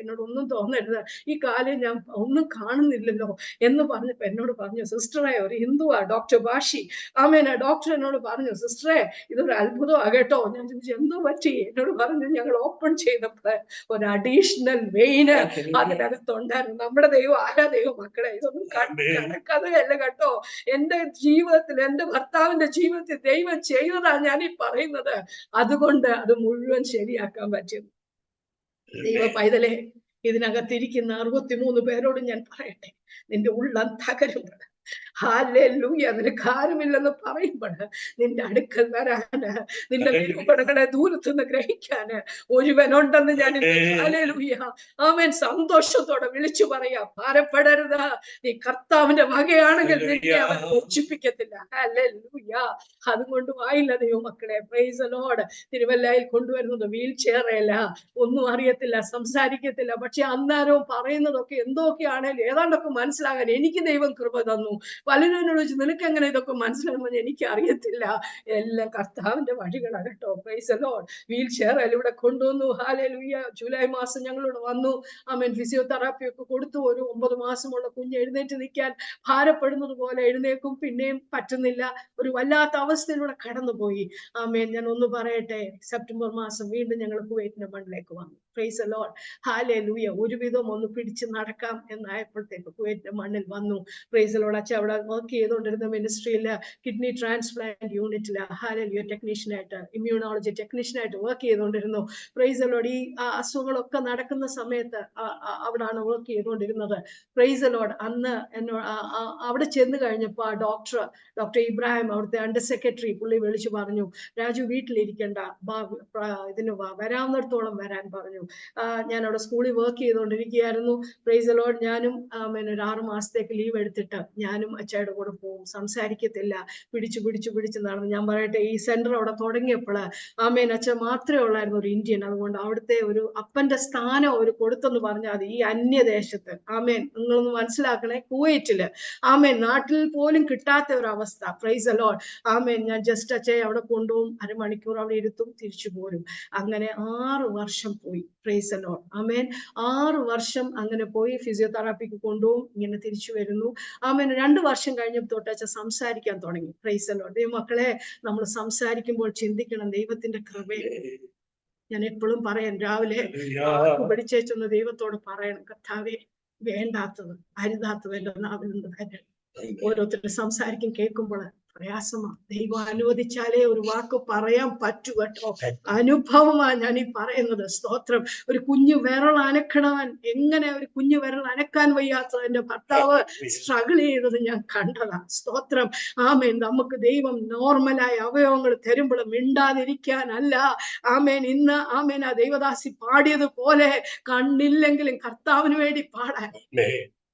എന്നോട് ഒന്നും തോന്നരുത്, ഈ കാലേ ഞാൻ ഒന്നും കാണുന്നില്ലല്ലോ എന്ന് പറഞ്ഞപ്പോ എന്നോട് പറഞ്ഞു, സിസ്റ്ററെ, ഒരു ഹിന്ദുവാ, ഡോക്ടർ ബാഷി. ആമേന. ഡോക്ടർ എന്നോട് പറഞ്ഞു, സിസ്റ്ററെ, ഇതൊരു അത്ഭുതമാകട്ടോ. ഞാൻ ചോദിച്ചു, എന്തോ പറ്റി. എന്നോട് പറഞ്ഞു, ഞങ്ങൾ ഓപ്പൺ ചെയ്തപ്പോൾ ഒരു അഡീഷണൽ വെയിന് അതിനകത്തുണ്ടായിരുന്നു. നമ്മുടെ ദൈവം ആരാ ദൈവം മക്കളെ. ഇതൊന്നും കണക്കഥയല്ല കേട്ടോ. എന്റെ ജീവിതത്തിൽ, എന്റെ ഭർത്താവിന്റെ ജീവിതത്തിൽ ദൈവം ചെയ്തതാ ഞാൻ ഈ പറയുന്നത്. അതുകൊണ്ട് അത് മുഴുവൻ ശരിയാക്കാൻ പറ്റും. ദൈവ പൈതലെ, ഇതിനകത്തിരിക്കുന്ന 63 പേരോട് ഞാൻ പറയട്ടെ, നിന്റെ ഉള്ളം തകരുമ്പോൾ, ഹല്ലേലൂയ, നിനക്ക് ആരുമില്ലെന്ന് പറയുമ്പോൾ നിന്റെ അടുക്കൽ വരാന്, നിന്റെ ദൈവപടങ്ങളെ ദൂരത്തുനിന്ന് ഗ്രഹിക്കാന് ഒരുവനുണ്ടെന്ന് ഞാൻ ഹല്ലേലൂയ ആമേൻ സന്തോഷത്തോടെ വിളിച്ചു പറയാം. ഭാരപ്പെടരുത്, നീ കർത്താവിന്റെ വകയാണെങ്കിൽ നിന്നെ അവൻ മോചിപ്പിക്കത്തില്ല. ഹല്ലേലൂയ. അതുകൊണ്ട് ആയില്ല ദൈവമക്കളെ. Price the Lord. തിരുവല്ലയിൽ കൊണ്ടുവരുന്നത് വീൽ ചെയറല്ല, ഒന്നും അറിയത്തില്ല, സംസാരിക്കത്തില്ല. പക്ഷെ അന്നേരവും പറയുന്നതൊക്കെ എന്തൊക്കെയാണേലും ഏതാണ്ടൊക്കെ മനസ്സിലാകാൻ എനിക്ക് ദൈവം കൃപ തന്നു. പലരും എന്നോട് ചോദിച്ചു, നിനക്ക് എങ്ങനെ ഇതൊക്കെ മനസ്സിലാകുമെന്ന്. എനിക്ക് അറിയത്തില്ല, എല്ലാം കർത്താവിന്റെ വഴികളാണ് കേട്ടോ. Praise the Lord. Wheel chair ഇവിടെ കൊണ്ടുവന്നു. ഹല്ലേലൂയ. ജൂലൈ മാസം ഞങ്ങളോട് വന്നു. ആമേൻ. ഫിസിയോതെറാപ്പി ഒക്കെ കൊടുത്തു. ഒരു 9 മാസമുള്ള കുഞ്ഞ് എഴുന്നേറ്റ് നിൽക്കാൻ ഭാരപ്പെടുന്നത് പോലെ എഴുന്നേക്കും, പിന്നെയും പറ്റുന്നില്ല. ഒരു വല്ലാത്ത അവസ്ഥയിലൂടെ കടന്നുപോയി. ആമേൻ. ഞാൻ ഒന്ന് പറയട്ടെ, സെപ്റ്റംബർ മാസം വീണ്ടും ഞങ്ങൾ കുവൈറ്റിന്റെ മണ്ണിലേക്ക് വന്നു. Praise the Lord. ഹല്ലേലൂയ. ഒരുവിധം ഒന്ന് പിടിച്ച് നടക്കാം എന്നായപ്പോഴത്തേക്ക് കുവൈറ്റിന്റെ മണ്ണിൽ വന്നു. Praise the Lord. അച്ഛൻ അവിടെ വർക്ക് ചെയ്തുകൊണ്ടിരുന്ന മിനിസ്ട്രിയില് കിഡ്നി ട്രാൻസ്പ്ലാന്റ് യൂണിറ്റില് ഹല്ലേലൂയ ടെക്നീഷ്യനായിട്ട്, ഇമ്മ്യൂണോളജി ടെക്നീഷ്യനായിട്ട് വർക്ക് ചെയ്തുകൊണ്ടിരുന്നു. Praise the Lord. ഈ അസുഖങ്ങളൊക്കെ നടക്കുന്ന സമയത്ത് അവിടാണ് വർക്ക് ചെയ്തുകൊണ്ടിരുന്നത്. Praise the Lord. അന്ന് എന്നോട് അവിടെ ചെന്ന് കഴിഞ്ഞപ്പോ ഡോക്ടർ ഇബ്രാഹിം, അവിടുത്തെ അണ്ടർ സെക്രട്ടറി, പുള്ളി വിളിച്ചു പറഞ്ഞു, രാജു വീട്ടിലിരിക്കണ്ട, ഇതിന് വരാവുന്നിടത്തോളം വരാൻ പറഞ്ഞു. ഞാൻ അവിടെ സ്കൂളിൽ വർക്ക് ചെയ്തുകൊണ്ടിരിക്കുകയായിരുന്നു. Praise the Lord. ഞാനും ഒരു 6 മാസത്തേക്ക് ലീവ് എടുത്തിട്ട് ഞാനും അച്ഛയുടെ കൂടെ പോകും. സംസാരിക്കത്തില്ല, പിടിച്ചു നടന്നു. ഞാൻ പറയട്ടെ, ഈ സെന്റർ അവിടെ തുടങ്ങിയപ്പോൾ ആമേൻ അച്ഛൻ മാത്രമേ ഉള്ളായിരുന്നു ഒരു ഇന്ത്യൻ. അതുകൊണ്ട് അവിടുത്തെ ഒരു അപ്പന്റെ സ്ഥാനം അവർ കൊടുത്തെന്ന് പറഞ്ഞാൽ മതി. ഈ അന്യദേശത്ത് ആമേൻ, നിങ്ങളൊന്ന് മനസ്സിലാക്കണേ, കുവൈറ്റില് ആമേൻ, നാട്ടിൽ പോലും കിട്ടാത്ത ഒരു അവസ്ഥ. Praise the Lord. ആമേൻ. ഞാൻ ജസ്റ്റ് അച്ഛയെ അവിടെ കൊണ്ടുപോകും, 1/2 മണിക്കൂർ അവിടെ ഇരുത്തും, തിരിച്ചു പോരും. അങ്ങനെ 6 വർഷം പോയി. Praise the Lord. ആമേൻ. 6 വർഷം അങ്ങനെ പോയി. ഫിസിയോതെറാപ്പിക്ക് കൊണ്ടുപോകും, ഇങ്ങനെ തിരിച്ചു വരുന്നു. ആമേൻ. 2 വർഷം കഴിഞ്ഞപ്പോൾ തൊട്ട് അച്ഛൻ സംസാരിക്കാൻ തുടങ്ങി. Price the Lord. ദൈവമക്കളെ, നമ്മൾ സംസാരിക്കുമ്പോൾ ചിന്തിക്കണം ദൈവത്തിന്റെ കൃപയെ. ഞാൻ എപ്പോഴും പറയാൻ, രാവിലെ പിടിച്ചേച്ചൊന്ന് ദൈവത്തോട് പറയണം, കർത്താവേ, വേണ്ടാത്തത് അരുതാത്തത് എന്റെ നാവിൽ നിന്ന് വരണം. ഓരോരുത്തരും സംസാരിക്കും കേൾക്കുമ്പോൾ പ്രയാസമാണ്. ദൈവം അനുവദിച്ചാലേ ഒരു വാക്ക് പറയാൻ പറ്റൂ കേട്ടോ. അനുഭവമാണ് ഞാൻ ഈ പറയുന്നത്. സ്തോത്രം. ഒരു കുഞ്ഞു വിരൽ അനക്കണവൻ എങ്ങനെ ഒരു കുഞ്ഞു വിരൽ അനക്കാൻ വയ്യാത്ത എന്റെ ഭർത്താവ് സ്ട്രഗിൾ ചെയ്തത് ഞാൻ കണ്ടതാ. സ്തോത്രം. ആമേൻ. നമുക്ക് ദൈവം നോർമലായ അവയവങ്ങൾ തരുമ്പോൾ മിണ്ടാതിരിക്കാനല്ല. ആമേൻ. ഇന്ന് ആമേൻ ആ ദൈവദാസി പാടിയതുപോലെ കണ്ണില്ലെങ്കിലും കർത്താവിന് വേണ്ടി പാടാൻ.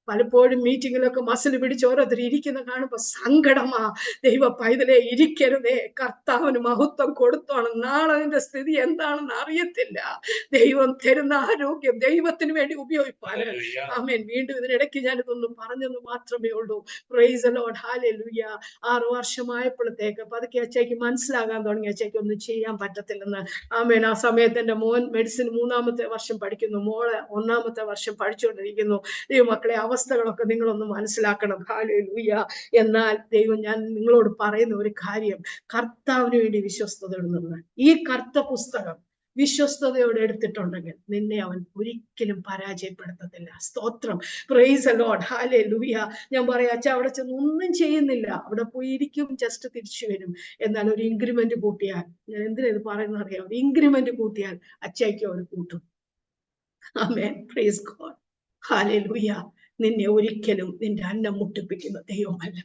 പലപ്പോഴും മീറ്റിങ്ങിലൊക്കെ മസിൽ പിടിച്ച് ഓരോരുത്തർ ഇരിക്കുന്ന കാണുമ്പോ സങ്കടമാ. ദൈവ പൈതലെ ഇരിക്കരുതേ, കർത്താവിന് മഹത്വം കൊടുത്തോണം. നാളെ അതിന്റെ സ്ഥിതി എന്താണെന്ന് അറിയത്തില്ല. ദൈവം തരുന്ന ആരോഗ്യം ദൈവത്തിന് വേണ്ടി ഉപയോഗിപ്പാൻ. ആമേൻ. വീണ്ടും ഇതിനിടയ്ക്ക് ഞാനിതൊന്നും പറഞ്ഞെന്ന് മാത്രമേ ഉള്ളൂ. Price the Lord. ഹല്ലേലൂയ. 6 വർഷമായപ്പോഴത്തേക്ക് പതുക്കെ അച്ചയ്ക്ക് മനസ്സിലാകാൻ തുടങ്ങി അച്ചയ്ക്ക് ഒന്നും ചെയ്യാൻ പറ്റത്തില്ലെന്ന്. ആമേൻ. ആ സമയത്ത് എന്റെ മോൻ മെഡിസിൻ 3-ാമത്തെ വർഷം പഠിക്കുന്നു, മോള് 1-ാമത്തെ വർഷം പഠിച്ചുകൊണ്ടിരിക്കുന്നു. ദൈവമക്കളെ, അവസ്ഥകളൊക്കെ നിങ്ങളൊന്ന് മനസ്സിലാക്കണം. ഹല്ലേലൂയ. എന്നാൽ ദൈവം, ഞാൻ നിങ്ങളോട് പറയുന്ന ഒരു കാര്യം, കർത്താവിന് വേണ്ടി വിശ്വസ്തത ഇടുന്നത്. ഈ കർത്ത പുസ്തകം വിശ്വസ്തയോടെ എടുത്തിട്ടുണ്ടെങ്കിൽ നിന്നെ അവൻ ഒരിക്കലും പരാജയപ്പെടുത്തത്തില്ല. സ്തോത്രം. Praise the Lord. ഹല്ലേലൂയ. ഞാൻ പറയാ, അച്ഛാ അവിടെ ചെന്ന് ഒന്നും ചെയ്യുന്നില്ല, അവിടെ പോയി ഇരിക്കും, ജസ്റ്റ് തിരിച്ചു വരും. എന്നാൽ ഒരു ഇൻക്രിമെന്റ് കൂട്ടിയാൽ, ഞാൻ എന്തിനാ ഇത് പറയുന്നത് അറിയാം, ഒരു ഇൻക്രിമെന്റ് കൂട്ടിയാൽ അച്ചയ്ക്ക് അവർ കൂട്ടും. ആമേൻ. Praise God. ഹല്ലേലൂയ. നിന്നെ ഒരിക്കലും നിന്റെ അന്നം മുട്ടിപ്പിക്കുന്ന ദൈവമല്ല.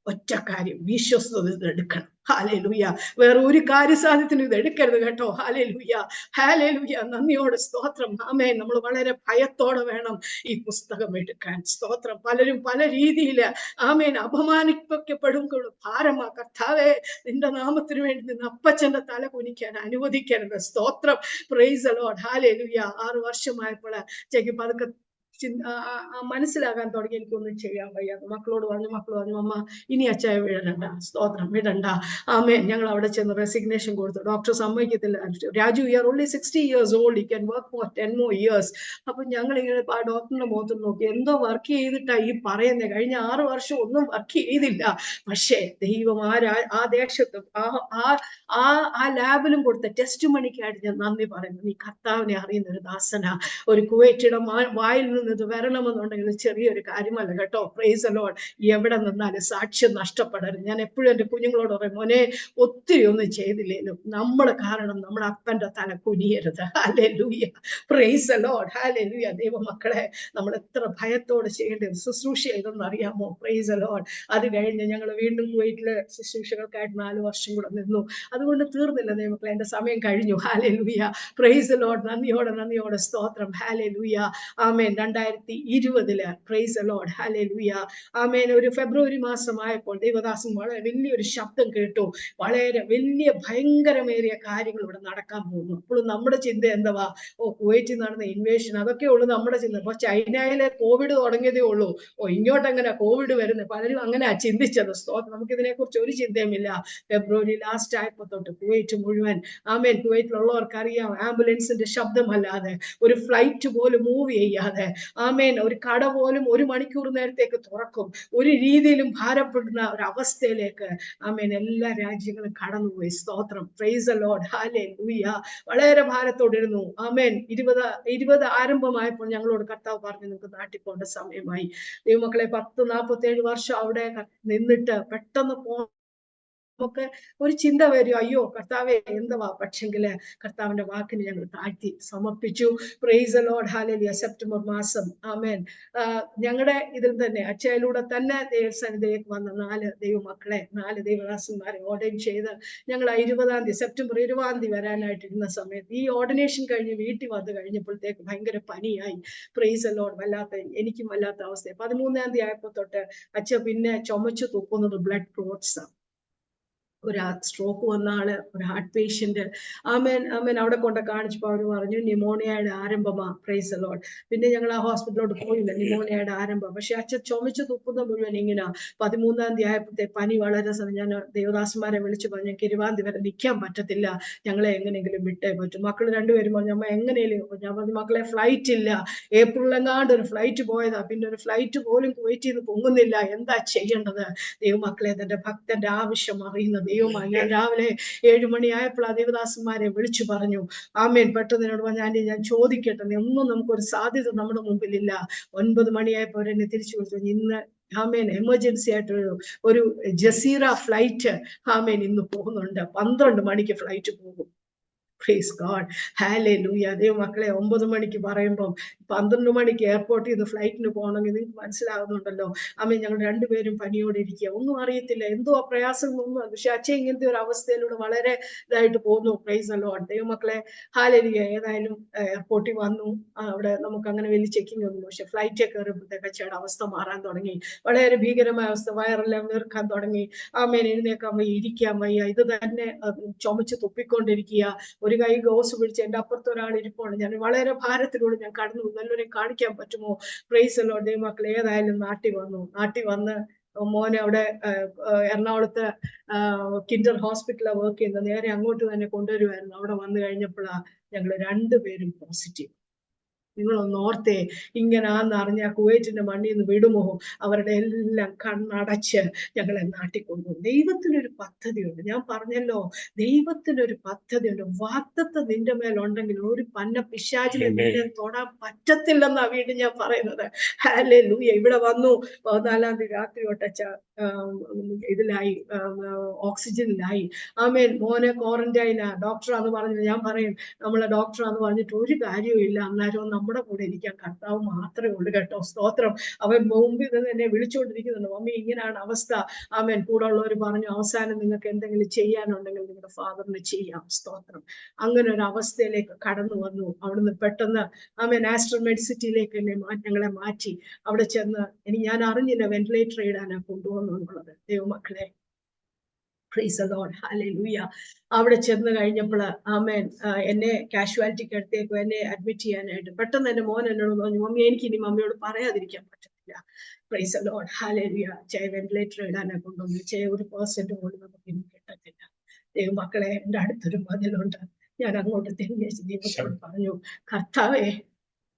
ഒറ്റ കാര്യം, വിശ്വസ്തത ഇത് എടുക്കണം. ഹല്ലേലൂയ. വേറെ ഒരു കാര്യസാധ്യത്തിന് ഇത് എടുക്കരുത് കേട്ടോ. ഹല്ലേലൂയ. ഹല്ലേലൂയ. നന്ദിയോടെ സ്തോത്രം. ആമേൻ. നമ്മൾ വളരെ ഭയത്തോടെ വേണം ഈ പുസ്തകം എടുക്കാൻ. സ്തോത്രം. പലരും പല രീതിയില് ആമേൻ അപമാനിക്കപ്പെടുമ്പോൾ ഭാരമാ. കർത്താവേ, നിന്റെ നാമത്തിന് വേണ്ടി നിന്ന് അപ്പച്ചന്റെ തല കുനിക്കാൻ അനുവദിക്കരുത്. സ്തോത്രം. Praise the Lord. ഹല്ലേലൂയ. 6 വർഷമായപ്പോൾ ചെക്ക് പതുക്കെ മനസ്സിലാകാൻ തുടങ്ങി എനിക്കൊന്നും ചെയ്യാൻ വയ്യാതെ. മക്കളോട് പറഞ്ഞു അമ്മ ഇനി അച്ചായ വിടണ്ട. സ്തോത്രം. വിടണ്ട. ആമേൻ. ഞങ്ങൾ അവിടെ ചെന്ന് റെസിഗ്നേഷൻ കൊടുത്തു. ഡോക്ടർ സമ്മതിക്കത്തില്ല. Raju, you are only 60 years old, you can work for 10 more years. അപ്പൊ ഞങ്ങൾ ഇങ്ങനെ ആ ഡോക്ടറിന്റെ മുഖത്ത് നോക്കി, എന്തോ വർക്ക് ചെയ്തിട്ടാ ഈ പറയുന്നത്, കഴിഞ്ഞ 6 വർഷം ഒന്നും വർക്ക് ചെയ്തില്ല. പക്ഷേ ദൈവം ആ ദേശത്തും ആ ലാബിലും കൊടുത്ത ടെസ്റ്റ് മണിക്കായിട്ട് ഞാൻ നന്ദി പറയുന്നു. നീ കർത്താവിനെ അറിയുന്ന ഒരു ദാസന. ഒരു കുവൈറ്റിയുടെ വായിൽ നിന്ന് ഇത് വരണമെന്നുണ്ടെങ്കിൽ ചെറിയൊരു കാര്യമല്ല കേട്ടോ. Praise the Lord. എവിടെ നിന്നാലും സാക്ഷ്യം നഷ്ടപ്പെടരുത്. ഞാൻ എപ്പോഴും എന്റെ കുഞ്ഞുങ്ങളോട് പറയും, മോനെ, ഒത്തിരി ഒന്നും ചെയ്തില്ലേലും നമ്മൾ കാരണം നമ്മുടെ അപ്പന്റെ തല കുനിയരുത്. ഹല്ലേലൂയ. Praise the Lord. ഹല്ലേലൂയ. ദൈവമക്കളെ, നമ്മൾ എത്ര ഭയത്തോടെ ചെയ്യേണ്ടത് ശുശ്രൂഷ ഇതൊന്നും അറിയാമോ? Praise the Lord. അത് കഴിഞ്ഞ് ഞങ്ങൾ വീണ്ടും കുവൈറ്റിലെ ശുശ്രൂഷകൾക്കായിട്ട് 4 വർഷം കൂടെ നിന്നു. അതുകൊണ്ട് തീർന്നില്ല ദൈവമക്കളെ, എന്റെ സമയം കഴിഞ്ഞു. ഹല്ലേലൂയ. Praise the Lord. നന്ദിയോടെ സ്തോത്രം. ഹല്ലേലൂയ. ആമേൻ. 2020 പ്രൈസ് ദി ലോർഡ്. ഹല്ലേലൂയ. ആമേൻ. ഒരു ഫെബ്രുവരി മാസമായപ്പോൾ ദൈവദാസൻ വളരെ വലിയൊരു ശബ്ദം കേട്ടു. വളരെ വലിയ ഭയങ്കരമേറിയ കാര്യങ്ങൾ ഇവിടെ നടക്കാൻ പോകുന്നു. അപ്പോഴും നമ്മുടെ ചിന്ത എന്തുവാ? കുവൈറ്റിൽ നടന്ന ഇൻവേഷൻ, അതൊക്കെ ഉള്ളൂ നമ്മുടെ ചിന്ത. അപ്പൊ ചൈനയിലെ കോവിഡ് തുടങ്ങിയതേ ഉള്ളൂ. ഇങ്ങോട്ട് എങ്ങനെ കോവിഡ് വരുന്നത്? പലരും അങ്ങനെ ചിന്തിച്ചത്. നമുക്ക് ഇതിനെ കുറിച്ച് ഒരു ചിന്തയുമില്ല. ഫെബ്രുവരി ലാസ്റ്റ് ആയപ്പോ തൊട്ട് കുവൈറ്റ് മുഴുവൻ, ആമേൻ, കുവൈറ്റിലുള്ളവർക്ക് അറിയാം, ആംബുലൻസിന്റെ ശബ്ദമല്ലാതെ, ഒരു ഫ്ലൈറ്റ് പോലും മൂവ് ചെയ്യാതെ, ആമേൻ, ഒരു കട പോലും 1 മണിക്കൂർ നേരത്തേക്ക് തുറക്കും, ഒരു രീതിയിലും ഭാരപ്പെടുന്ന ഒരു അവസ്ഥയിലേക്ക് ആമേൻ എല്ലാ രാജ്യങ്ങളും കടന്നുപോയി. സ്തോത്രം. Praise the Lord. ഹല്ലേലൂയ. വളരെ ഭാരത്തോടിരുന്നു. ആമേൻ. 20 ആരംഭമായപ്പോൾ ഞങ്ങളോട് കർത്താവ് പറഞ്ഞു, നിങ്ങൾക്ക് നാട്ടിൽ പോകേണ്ട സമയമായി. ദൈവമക്കളെ, 10-47 വർഷം അവിടെ നിന്നിട്ട് പെട്ടെന്ന് നമുക്ക് ഒരു ചിന്ത വരും, അയ്യോ കർത്താവെ എന്തുവാ. പക്ഷെങ്കില് കർത്താവിന്റെ വാക്കിന് ഞങ്ങൾ താഴ്ത്തി സമർപ്പിച്ചു. Price the Lord. Hallelujah. September മാസം ആമേൻ, ഞങ്ങളുടെ ഇതിൽ തന്നെ അച്ചയിലൂടെ തന്നെ ദൈവസന്നിധിയിലേക്ക് വന്ന 4 ദൈവമക്കളെ, 4 ദൈവദാസന്മാരെ ഓർഡൈൻ ചെയ്ത് ഞങ്ങൾ 20-ാം തീയതി സെപ്റ്റംബർ 20-ാം തീയതി വരാനായിട്ടിരുന്ന സമയത്ത് ഈ ഓർഡിനേഷൻ കഴിഞ്ഞ് വീട്ടിൽ വന്ന് കഴിഞ്ഞപ്പോഴത്തേക്ക് ഭയങ്കര പനിയായി. Praise the Lord. എനിക്കും വല്ലാത്ത അവസ്ഥ. 13-ാം തീയതി ആയപ്പോ തൊട്ട് അച്ഛ പിന്നെ ചുമച്ചു തൂക്കുന്നത് ബ്ലഡ് ക്ലോട്ട്സ്. ഒരു സ്ട്രോക്ക് വന്ന ആള്, ഒരു ഹാർട്ട് പേഷ്യന്റ്. ആമേൻ ആമേൻ. അവിടെ കൊണ്ട് കാണിച്ചപ്പോൾ അവർ പറഞ്ഞു ന്യൂമോണിയയുടെ ആരംഭമാ. Praise the Lord. പിന്നെ ഞങ്ങൾ ആ ഹോസ്പിറ്റലിലോട്ട് പോയില്ല, ന്യൂമോണിയയുടെ ആരംഭം. പക്ഷെ അച്ഛൻ ചുമച്ച് തുപ്പുന്ന മുഴുവൻ ഇങ്ങനെ 13-ാം തീയതി ആയപ്പോഴത്തെ പനി വളരെ ഞാൻ ദേവദാസന്മാരെ വിളിച്ചു പറഞ്ഞു, ഞങ്ങൾക്ക് 20-ാം തീയതി വരെ നിൽക്കാൻ പറ്റത്തില്ല, ഞങ്ങളെ എങ്ങനെയെങ്കിലും വിട്ടേ പറ്റും. മക്കൾ രണ്ടുപേരും പറഞ്ഞു അമ്മ എങ്ങനെയും. ഞാൻ പറഞ്ഞു മക്കളെ ഫ്ലൈറ്റ് ഇല്ല, ഏപ്രിലെങ്ങാണ്ട് ഒരു ഫ്ലൈറ്റ് പോയതാ, പിന്നെ ഒരു ഫ്ലൈറ്റ് പോലും കുവൈറ്റിൽ നിന്ന് പൊങ്ങുന്നില്ല, എന്താ ചെയ്യേണ്ടത്? ദൈവമക്കളെ, തന്റെ ഭക്തന്റെ ആവശ്യം അറിയുന്ന ദൈവമായി. ഞാൻ രാവിലെ 7 മണിയായപ്പോൾ ആ ദേവദാസന്മാരെ വിളിച്ചു പറഞ്ഞു. ആമേൻ. പെട്ടെന്ന് എന്നോട് പറഞ്ഞു ഞാൻ ചോദിക്കട്ടെ, ഒന്നും നമുക്കൊരു സാധ്യത നമ്മുടെ മുമ്പിലില്ല. 9 മണിയായപ്പോൾ അവരെന്നെ തിരിച്ചു വിളിച്ചു. ഇന്ന് ആമേൻ എമർജൻസി ആയിട്ട് ഒരു ജസീറ ഫ്ലൈറ്റ് ആമേൻ ഇന്ന് പോകുന്നുണ്ട്, 12 മണിക്ക് ഫ്ലൈറ്റ് പോകും. Praise God. Hallelujah. ദൈവമക്കളെ, 9 മണിക്ക് പറയുമ്പം 12 മണിക്ക് എയർപോർട്ടിൽ നിന്ന് ഫ്ലൈറ്റിന് പോകണമെങ്കിൽ നിങ്ങൾക്ക് മനസ്സിലാകുന്നുണ്ടല്ലോ. ആമേൻ. ഞങ്ങൾ രണ്ടുപേരും പനിയോടെ ഇരിക്കുക, ഒന്നും അറിയത്തില്ല, എന്തോ പ്രയാസങ്ങളൊന്നും. പക്ഷെ അച്ഛൻ ഇങ്ങനത്തെ ഒരു അവസ്ഥയിലൂടെ വളരെ ഇതായിട്ട് പോകുന്നു. Price the Lord. ദൈവമക്കളെ, ഹാലേലൂയ. ഏതായാലും എയർപോർട്ടിൽ വന്നു. അവിടെ നമുക്ക് അങ്ങനെ വലിയ ചെക്കിംഗ് ഒന്നും. പക്ഷെ ഫ്ലൈറ്റിൽ കയറിയപ്പോഴത്തേക്ക് അച്ഛയുടെ അവസ്ഥ മാറാൻ തുടങ്ങി. വളരെ ഭീകരമായ അവസ്ഥ, വയറെല്ലാം വീർക്കാൻ തുടങ്ങി. ആമേൻ. എഴുന്നേക്കാൻ വയ്യ, ഇരിക്കാൻ വയ്യ, ഇത് തന്നെ ചുമച്ച് തുപ്പിക്കൊണ്ടിരിക്കുക. ഒരു കൈ ഗ്ലൗസ് പിടിച്ച് എന്റെ അപ്പുറത്ത് ഒരാൾ ഇരിപ്പുണ്ട്. ഞാൻ വളരെ ഭാരത്തിലൂടെ ഞാൻ കടന്നു. നല്ലവരെ കാണിക്കാൻ പറ്റുമോ? Price the Lord. ദൈവമക്കളെ, ഏതായാലും നാട്ടിൽ വന്ന് മോനെ അവിടെ എറണാകുളത്ത് കിൻഡർ ഹോസ്പിറ്റലിലാണ് വർക്ക് ചെയ്യുന്നത്. നേരെ അങ്ങോട്ട് തന്നെ കൊണ്ടുവരുമായിരുന്നു. അവിടെ വന്നു കഴിഞ്ഞപ്പോഴാ ഞങ്ങൾ രണ്ടുപേരും പോസിറ്റീവ്. നിങ്ങളൊന്ന് ഓർത്തേ, ഇങ്ങനാന്ന് അറിഞ്ഞാൽ കുവൈറ്റിന്റെ മണ്ണിൽ നിന്ന് വിടുമോ? അവരുടെ എല്ലാം കണ്ണടച്ച് ഞങ്ങളെ നാട്ടിൽ കൊണ്ടുപോകും. ദൈവത്തിനൊരു പദ്ധതിയുണ്ട്. ഞാൻ പറഞ്ഞല്ലോ, ദൈവത്തിനൊരു പദ്ധതിയുണ്ട്. വാഗ്ദത്തം നിന്റെ മേലുണ്ടെങ്കിൽ ഒരു പന്ന പിശാചിനെ നിന്നെ തൊടാൻ പറ്റത്തില്ലെന്നാ വീണ്ടും ഞാൻ പറയുന്നത്. ഹല്ലേലൂയ. ഇവിടെ വന്നു 14-ാം തീയതി രാത്രി തൊട്ടച്ച ഇതിലായി, ഓക്സിജനിലായി. ആമേൻ. മോനെ ക്വാറന്റൈനാ, ഡോക്ടറാന്ന് പറഞ്ഞത്. ഞാൻ പറയും നമ്മളെ ഡോക്ടറാന്ന് പറഞ്ഞിട്ട് ഒരു കാര്യവും ഇല്ല. അന്നേരം നമ്മുടെ കൂടെ ഇരിക്കാൻ കർത്താവ് മാത്രമേ ഉള്ളൂ കേട്ടോ. സ്തോത്രം. അവൻ മുമ്പിൽ നിന്ന് എന്നെ വിളിച്ചുകൊണ്ടിരിക്കുന്നുണ്ട്, മമ്മി ഇങ്ങനെയാണ് അവസ്ഥ. ആമേൻ. കൂടെ ഉള്ളവർ പറഞ്ഞു അവസാനം നിങ്ങൾക്ക് എന്തെങ്കിലും ചെയ്യാനുണ്ടെങ്കിൽ നിങ്ങളുടെ ഫാദറിന് ചെയ്യാം. സ്തോത്രം. അങ്ങനെ ഒരു അവസ്ഥയിലേക്ക് കടന്നു വന്നു. അവിടുന്ന് പെട്ടെന്ന് ആമേൻ ആസ്ട്രൽ മെഡിസിറ്റിയിലേക്ക് ഞങ്ങളെ മാറ്റി. അവിടെ ചെന്ന് ഞാൻ അറിഞ്ഞില്ല വെന്റിലേറ്റർ ഇടാനാ കൊണ്ടുവന്നുള്ളത്. ദൈവമക്കളെ, പ്രൈസ് ദി ലോർഡ്. ഹല്ലേലൂയ. അവിടെ ചെന്ന് കഴിഞ്ഞപ്പോൾ ആമേൻ എന്നെ കാഷ്വാലിറ്റിക്ക് അടുത്തേക്ക് എന്നെ അഡ്മിറ്റ് ചെയ്യാനായിട്ട് പെട്ടെന്ന് എന്റെ മോൻ എന്നോട് പറഞ്ഞു, മമ്മി എനിക്ക് ഇനി മമ്മിയോട് പറയാതിരിക്കാൻ പറ്റത്തില്ല. Praise the Lord. ഹല്ലേലൂയ. വെന്റിലേറ്റർ ഇടാനെ കൊണ്ടുവന്നു. ഒരു % പോലും നമുക്ക് ഇനി കിട്ടത്തില്ല. ദൈവമക്കളെ, എന്റെ അടുത്തൊരു മതിലുണ്ട്. ഞാൻ അങ്ങോട്ട് തിരിഞ്ഞ് ദൈവത്തോട് പറഞ്ഞു,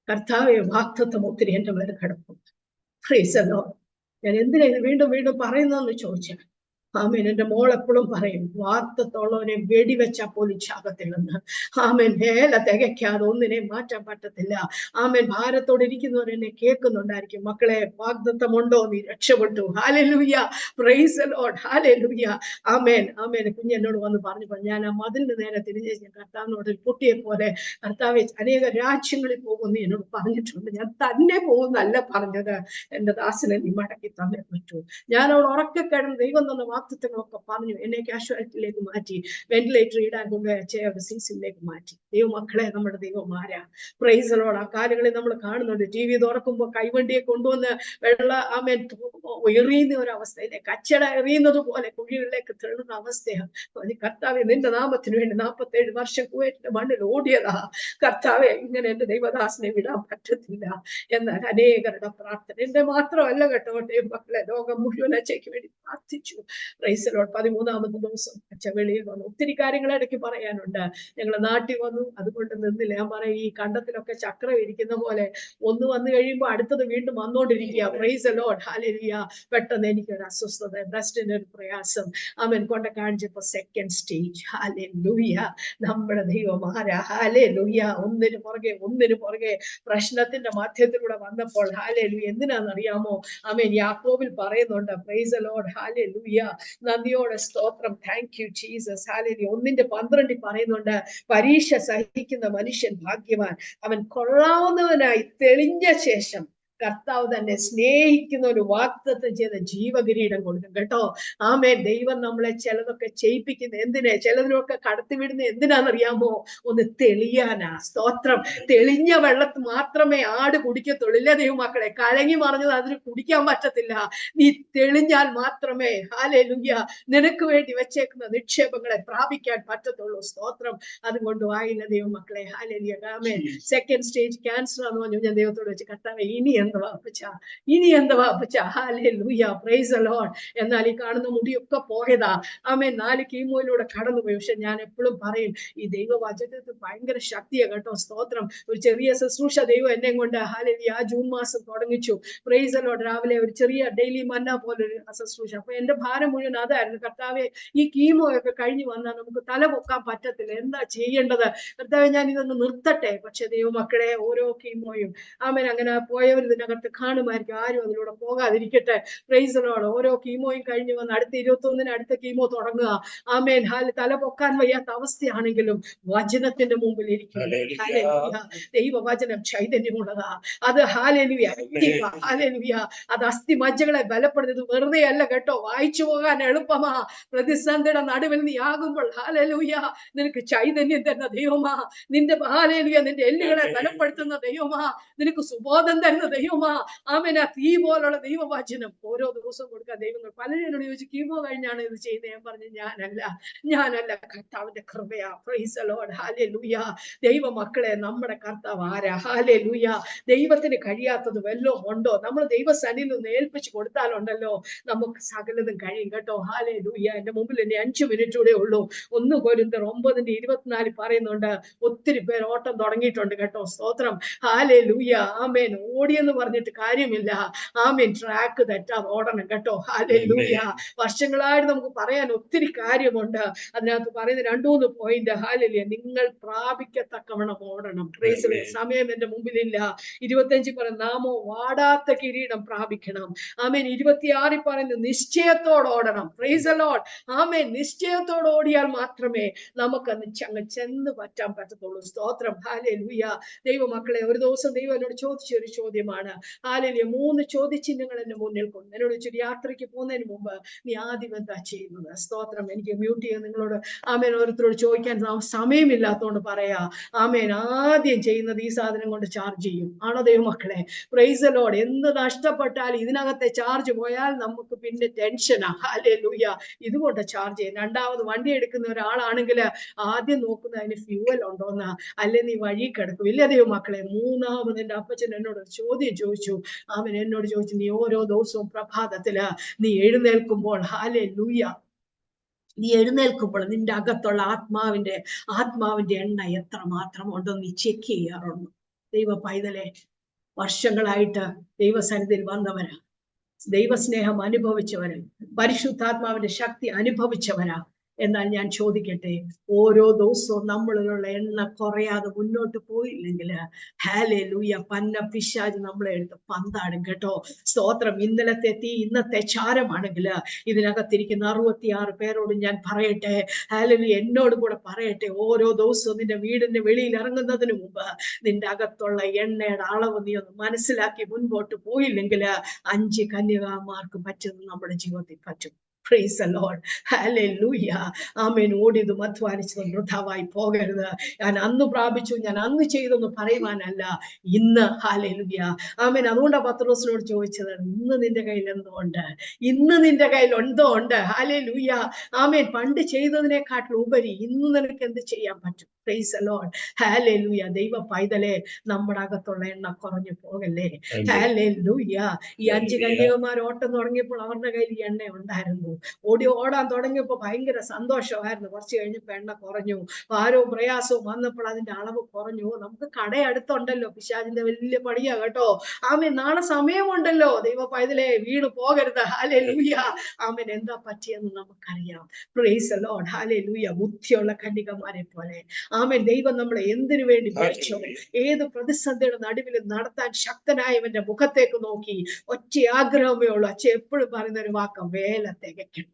കർത്താവേ വാഗ്ദത്തം ഒത്തിരി എന്റെ മേലെ കിടക്കും. Price the Lord. ഞാൻ എന്തിനാ ഇത് വീണ്ടും വീണ്ടും പറയുന്നതെന്ന് ചോദിച്ചാൽ, ആമേൻ എന്റെ മോൾ എപ്പോഴും പറയും, വാഗ്ദത്തമുള്ളവനെ വെടിവെച്ചാ പോലും ചാകത്തില്ലെന്ന്. ആമേൻ. വേല തികയ്ക്കാതെ ഒന്നിനെ മാറ്റാൻ പറ്റത്തില്ല. ആമേൻ. ഭാരത്തോടെ ഇരിക്കുന്നവർ എന്നെ കേൾക്കുന്നുണ്ടായിരിക്കും. മക്കളെ, വാഗ്ദത്തമുണ്ടോ? നീ രക്ഷപ്പെട്ടു. ഹല്ലേലൂയ. Praise the Lord. ഹല്ലേലൂയ. ആമേൻ. ആമേൻ. കുഞ്ഞെന്നോട് വന്ന് പറഞ്ഞു, ഞാൻ ആ മതിലിന് നേരെ തിരിഞ്ഞ് ഞാൻ കർത്താവിനോട് ഒരു കുട്ടിയെ പോലെ, കർത്താവെ അനേക രാജ്യങ്ങളിൽ പോകുമെന്ന് എന്നോട് പറഞ്ഞിട്ടുണ്ട്. ഞാൻ തന്നെ പോകുന്നല്ല പറഞ്ഞത്, എന്റെ ദാസനെ നീ മടക്കി തന്നേ പറ്റൂ. ഞാൻ അവിടെ ഉറക്കെ കിടന്ന് ദൈവം തന്ന വാഗ്ദത്തങ്ങളൊക്കെ പറഞ്ഞു. എന്നെ കാഷ്വാലിറ്റിയിലേക്ക് മാറ്റി, വെന്റിലേറ്റർ ഇടാൻ കൊണ്ടുപോയ സീസിലേക്ക് മാറ്റി. ദൈവമക്കളെ, നമ്മുടെ ദൈവം ആരാ? Price the Lord. ആ കാലങ്ങളിൽ നമ്മൾ കാണുന്നുണ്ട്, TV തുറക്കുമ്പോൾ കൈവണ്ടിയെ കൊണ്ടുവന്ന് ആമേൻ എറിയുന്ന ഒരു അവസ്ഥയിലെ കച്ചട എറിയുന്നത് പോലെ കുഴികളിലേക്ക് തെളുന്ന അവസ്ഥയാണ്. കർത്താവെ, നിന്റെ നാമത്തിന് വേണ്ടി 47 വർഷം കുവൈറ്റിന്റെ മണ്ണിൽ ഓടിയതാ. കർത്താവെ, ഇങ്ങനെ എന്റെ ദൈവദാസനെ വിടാൻ പറ്റത്തില്ല. എന്നാൽ അനേകരുടെ പ്രാർത്ഥന എന്റെ മാത്രമല്ല കേട്ടോ. മക്കളെ, ലോകം മുഴുവൻ അച്ഛയ്ക്ക് വേണ്ടി പ്രാർത്ഥിച്ചു. Price the Lord. 13-ാമത്തെ ദിവസം അച്ഛ വെളിയിൽ വന്നു. ഒത്തിരി കാര്യങ്ങൾ ഇടയ്ക്ക് പറയാനുണ്ട്. ഞങ്ങളെ നാട്ടിൽ വന്നു, അതുകൊണ്ട് നിന്നില്ല. ഞാൻ പറയും, ഈ കണ്ടത്തിലൊക്കെ ചക്രം ഇരിക്കുന്ന പോലെ ഒന്ന് വന്നു കഴിയുമ്പോൾ അടുത്തത് വീണ്ടും വന്നോണ്ടിരിക്കുക. Praise the Lord. ഹല്ലേലൂയ. പെട്ടെന്ന് എനിക്കൊരു അസ്വസ്ഥത, ബ്രസ്റ്റിന്റെ ഒരു പ്രയാസം. അവൻ കൊണ്ട് കാണിച്ചപ്പോ 2nd സ്റ്റേജ്. ഹല്ലേലൂയ. നമ്മുടെ ദൈവം ആരാ? ഹല്ലേലൂയ. ഒന്നിനു പുറകെ പ്രശ്നത്തിന്റെ മധ്യത്തിലൂടെ വന്നപ്പോൾ ഹല്ലേലൂയ. എന്തിനാണെന്നറിയാമോ? ആമേൻ. യാക്കോബിൽ പറയുന്നുണ്ട്. Price the Lord. ഹല്ലേലൂയ. നന്ദിയോടെ സ്തോത്രം. Thank you Jesus. ഹല്ലേലൂയ. 1:12 പറയുന്നുണ്ട്, പരീക്ഷ സഹിക്കുന്ന മനുഷ്യൻ ഭാഗ്യവാൻ, അവൻ കൊള്ളാവുന്നവനായി തെളിഞ്ഞ ശേഷം കർത്താവ് തന്നെ സ്നേഹിക്കുന്ന ഒരു വാഗ്ദത്തം ചെയ്ത ജീവകിരീടം കൊടുക്കും കേട്ടോ. ആമേൻ. ദൈവം നമ്മളെ ചിലതൊക്കെ ചെയ്യിപ്പിക്കുന്ന എന്തിനെ, ചിലതിനൊക്കെ കടത്തിവിടുന്ന എന്തിനാണെന്നറിയാമോ? ഒന്ന് തെളിയാനാ. സ്തോത്രം. തെളിഞ്ഞ വെള്ളത്തിൽ മാത്രമേ ആട് കുടിക്കത്തുള്ളൂ. ഇല്ല ദൈവമക്കളെ, കലങ്ങി മറിഞ്ഞത് അതിന് കുടിക്കാൻ പറ്റത്തില്ല. നീ തെളിഞ്ഞാൽ മാത്രമേ ഹല്ലേലൂയ നിനക്ക് വേണ്ടി വെച്ചേക്കുന്ന നിക്ഷേപങ്ങളെ പ്രാപിക്കാൻ പറ്റത്തുള്ളൂ. സ്തോത്രം. അതുകൊണ്ട് വായില്ല ദൈവമക്കളെ. ഹല്ലേലൂയ. ആമേൻ. സെക്കൻഡ് സ്റ്റേജ് ക്യാൻസർ ആണെന്ന് പറഞ്ഞു. ഞാൻ ദൈവത്തോട് വെച്ച്, കർത്താവേ ഇനി എന്തുവാ അപ്പച്ച, ഇനി എന്തുവാ അപ്പച്ച? ഹല്ലേലൂയ. Praise the Lord. എന്നാൽ ഈ കാണുന്ന മുടിയൊക്കെ പോയതാ. ആമേൻ. 4 കീമോയിലൂടെ കടന്നുപോയി. പക്ഷെ ഞാൻ എപ്പോഴും പറയും, ഈ ദൈവവചനത്തിൽ ഭയങ്കര ശക്തിയാ കേട്ടോ. സ്തോത്രം. ഒരു ചെറിയ ശുശ്രൂഷ ദൈവം എന്നെ കൊണ്ട് ഹല്ലേലൂയ ആ ജൂൺ മാസം തുടങ്ങിച്ചു. Price the Lord. രാവിലെ ഒരു ചെറിയ ഡെയിലി മന്ന പോലൊരു ശുശ്രൂഷ. അപ്പൊ എന്റെ ഭാരം മുഴുവൻ അതായിരുന്നു. കർത്താവെ, ഈ കീമോ ഒക്കെ കഴിഞ്ഞു വന്നാൽ നമുക്ക് തല പൊക്കാൻ പറ്റത്തില്ല, എന്താ ചെയ്യേണ്ടത്? കർത്താവെ, ഞാൻ ഇതൊന്ന് നിർത്തട്ടെ. പക്ഷെ ദൈവമക്കളെ, ഓരോ കീമോയും ആമേൻ അങ്ങനെ പോയവർ ഇതിനകത്ത് കാണുമായിരിക്കും. ആരും അതിലൂടെ പോകാതിരിക്കട്ടെ. Price the Lord. ഓരോ കീമോയും കഴിഞ്ഞു വന്ന് അടുത്ത 21-ന് അടുത്ത കീമോ തുടങ്ങുക. ആമേൻ. തല പൊക്കാൻ വയ്യാത്ത അവസ്ഥയാണെങ്കിലും വചനത്തിന്റെ മുമ്പിൽ ഇരിക്കുക. ഹല്ലേലൂയ. ദൈവവചനം ചൈതന്യമുള്ളതാ. അത് ഹല്ലേലൂയ ഹല്ലേലൂയ. അത് അസ്ഥി മജ്ജകളെ ബലപ്പെടുന്നത് വെറുതെ അല്ല കേട്ടോ. വായിച്ചു പോകാൻ എളുപ്പമാ. പ്രതിസന്ധിയുടെ നടുവിൽ നീ ആകുമ്പോൾ ഹല്ലേലൂയ നിനക്ക് ചൈതന്യം തരുന്ന ദൈവമാ. നിന്റെ ഹല്ലേലൂയ നിന്റെ എല്ലുകളെ ബലപ്പെടുത്തുന്ന ദൈവമാ. നിനക്ക് സുബോധം തരുന്ന ദൈവമാ. ആമേൻ. ആ തീ പോലുള്ള ദൈവവചനം ഓരോ ദിവസവും കൊടുക്കാൻ ദൈവങ്ങൾ. പലരോട് ചോദിച്ചു, കീമോ കഴിഞ്ഞാണ് ഇത് ചെയ്യുന്നത്. ഞാൻ പറഞ്ഞു, ഞാനല്ല, കർത്താവിന്റെ കൃപയാ. Praise the Lord. ഹല്ലേലൂയ. ദൈവമക്കളെ, നമ്മുടെ കർത്താവ് ആരാ? ഹല്ലേലൂയ. ദൈവത്തിന് കഴിയാത്തത് വല്ലതും ഉണ്ടോ? നമ്മൾ ദൈവസന്നിധിയിൽ നിന്ന് ഏൽപ്പിച്ചു കൊടുത്താലുണ്ടല്ലോ നമുക്ക് സകലതും കഴിയും കേട്ടോ. ഹല്ലേലൂയ. എന്റെ മുമ്പിൽ ഇനി 5 മിനിറ്റ് കൂടെ ഉള്ളൂ. 1 കൊരിന്ത്യർ 9:24 പറയുന്നുണ്ട്, ഒത്തിരി പേർ ഓട്ടം തുടങ്ങിയിട്ടുണ്ട് കേട്ടോ. സ്തോത്രം. ഹല്ലേലൂയ. ആമേൻ. ഓടിയെന്ന് പറഞ്ഞിട്ട് കാര്യമില്ല. ആമേൻ. ട്രാക്ക് തെറ്റാതെ ഓടണം കേട്ടോ. ഹല്ലേലൂയ. വർഷങ്ങളായിട്ട് നമുക്ക് പറയാൻ ഒത്തിരി കാര്യമുണ്ട്. അതിനകത്ത് പറയുന്ന 2-3 പോയിന്റ്. ഹല്ലേലൂയ. നിങ്ങൾ പ്രാപിക്കത്തക്കവണ്ണം ഓടണം. Praise the Lord. സമയം എന്റെ മുമ്പിലില്ല. 25 പറയുന്ന നാമോ വാടാത്ത കിരീടം പ്രാപിക്കണം. ആമേൻ. 26 പറയുന്നത് നിശ്ചയത്തോടെ ഓടണം. Praise the Lord. ആമേൻ. നിശ്ചയത്തോടെ ഓടിയാൽ മാത്രമേ നമുക്ക് അങ്ങ് ചെന്ന് പറ്റാൻ പറ്റത്തുള്ളൂ. സ്തോത്രം. ഹല്ലേലൂയ. ദൈവമക്കളെ, ഒരു ദിവസം ദൈവം എന്നോട് ചോദിച്ച ഒരു ചോദ്യമാണ്. ഹല്ലേലൂയ. 3 ചോദ്യചിഹ്നങ്ങൾ എന്റെ മുന്നിൽ കൊണ്ട് എന്നോട് ചോദിച്ചു, യാത്രയ്ക്ക് പോകുന്നതിന് മുമ്പ് നീ ആദ്യം എന്താ ചെയ്യുന്നത്? സ്തോത്രം. എനിക്ക് മ്യൂട്ട് ചെയ്യാൻ നിങ്ങളോട് ആമേൻ ഓരോരുത്തരോട് ചോദിക്കാൻ സമയമില്ലാത്തതുകൊണ്ട് പറയാ. ആമേൻ. ആദ്യം ചെയ്യുന്നത് ഈ സാധനം കൊണ്ട് ചാർജ് ചെയ്യും. ആണോ ദൈവമക്കളെ? Price the Lord. എന്ത് നഷ്ടപ്പെട്ടാൽ ഇതിനകത്തെ ചാർജ് പോയാൽ നമുക്ക് പിന്നെ ടെൻഷനാ. ഹല്ലേലൂയ. ഇതുകൊണ്ട് ചാർജ് ചെയ്യും. രണ്ടാമത് വണ്ടി എടുക്കുന്ന ഒരാളാണെങ്കിൽ ആദ്യം നോക്കുന്നത് അതിന് ഫ്യൂവൽ ഉണ്ടോന്ന്, അല്ലെ നീ വഴി കിടക്കും. ഇല്ല ദൈവമക്കളെ. മൂന്നാമത് എന്റെ അപ്പച്ചൻ എന്നോട് ഒരു ചോദ്യം ചോദിച്ചു. അവൻ എന്നോട് ചോദിച്ചു, നീ ഓരോ ദിവസവും പ്രഭാതത്തില് നീ എഴുന്നേൽക്കുമ്പോൾ ഹല്ലേലൂയ നീ എഴുന്നേൽക്കുമ്പോൾ നിന്റെ അകത്തുള്ള ആത്മാവിന്റെ എണ്ണ എത്ര മാത്രം ഉണ്ടെന്ന് നീ ചെക്ക് ചെയ്യാറുണ്ട്? ദൈവ പൈതലെ, വർഷങ്ങളായിട്ട് ദൈവസന്നിധിയിൽ വന്നവരാ, ദൈവസ്നേഹം അനുഭവിച്ചവരാ, പരിശുദ്ധാത്മാവിന്റെ ശക്തി അനുഭവിച്ചവരാ. എന്നാൽ ഞാൻ ചോദിക്കട്ടെ, ഓരോ ദിവസവും നമ്മളിലുള്ള എണ്ണ കുറയാതെ മുന്നോട്ട് പോയില്ലെങ്കിൽ ഹല്ലേലൂയ പന്ന പിശാച് നമ്മളെ എടുത്ത് പന്താടും കേട്ടോ. സ്തോത്രം. ഇന്നലത്തെ തീ ഇന്നത്തെ ചാരമാണെങ്കിൽ ഇതിനകത്തിരിക്കുന്ന 66 പേരോട് ഞാൻ പറയട്ടെ, ഹല്ലേലൂയ എന്നോട് കൂടെ പറയട്ടെ, ഓരോ ദിവസവും നിന്റെ വീടിന്റെ വെളിയിൽ ഇറങ്ങുന്നതിന് മുമ്പ് നിന്റെ അകത്തുള്ള എണ്ണയുടെ അളവ് നീ ഒന്ന് മനസ്സിലാക്കി മുൻപോട്ട് പോയില്ലെങ്കിൽ 5 കന്യകാമാർക്ക് പറ്റുന്നത് നമ്മുടെ ജീവിതത്തിൽ പറ്റും. Praise the Lord. Hallelujah. ആമേൻ. ഓടിയതും അധ്വാനിച്ചതും വൃഥാവായി പോകരുത്. ഞാൻ അന്ന് പ്രാപിച്ചു, ഞാൻ അന്ന് ചെയ്തെന്ന് പറയുവാനല്ല, ഇന്ന്. ഹല്ലേലൂയ. ആമേൻ. അതുകൊണ്ടാണ് പത്രോസിനോട് ചോദിച്ചത്, ഇന്ന് നിന്റെ കയ്യിൽ എന്തോ ഉണ്ട്? ഇന്ന് നിന്റെ കയ്യിൽ എന്തോ ഉണ്ട്? ഹല്ലേലൂയ. ആമേൻ. പണ്ട് ചെയ്തതിനെക്കാട്ടിൽ ഉപരി ഇന്ന് നിനക്ക് എന്ത് ചെയ്യാൻ പറ്റും? Praise the Lord. ഹല്ലേലൂയ. ദൈവ പൈതലെ, നമ്മുടെ അകത്തുള്ള എണ്ണ കുറഞ്ഞു പോകല്ലേ. ഹല്ലേലൂയ. ഈ 5 കന്യകമാർ ഓട്ടം തുടങ്ങിയപ്പോൾ അവരുടെ കയ്യിൽ എണ്ണ ഉണ്ടായിരുന്നു. ഓടാൻ തുടങ്ങിയപ്പോ ഭയങ്കര സന്തോഷമായിരുന്നു. കുറച്ച് കഴിഞ്ഞപ്പോ എണ്ണ കുറഞ്ഞു. ഭാരവും പ്രയാസവും വന്നപ്പോൾ അതിന്റെ അളവ് കുറഞ്ഞു. നമുക്ക് കടയടുത്തുണ്ടല്ലോ. പിശാചിന്റെ വലിയ പണിയാ കേട്ടോ. ആമേൻ. നാളെ സമയമുണ്ടല്ലോ. ദൈവ പൈതലെ, വീണ് പോകരുത്. ഹല്ലേലൂയ. ആമേൻ. എന്താ പറ്റിയെന്ന് നമുക്കറിയാം. Price the Lord. ഹല്ലേലൂയ. ബുദ്ധിയുള്ള കന്യകമാരെ പോലെ ആമേൻ. ദൈവം നമ്മളെ എന്തിനു വേണ്ടി വിളിച്ചോ, ഏത് പ്രതിസന്ധിയുടെ നടുവിൽ നടത്താൻ ശക്തനായവന്റെ മുഖത്തേക്ക് നോക്കി ഒറ്റ ആഗ്രഹമേ ഉള്ളൂ. അച്ഛൻ എപ്പോഴും പറയുന്ന ഒരു വാക്കം, വേല തികയ്ക്കണം.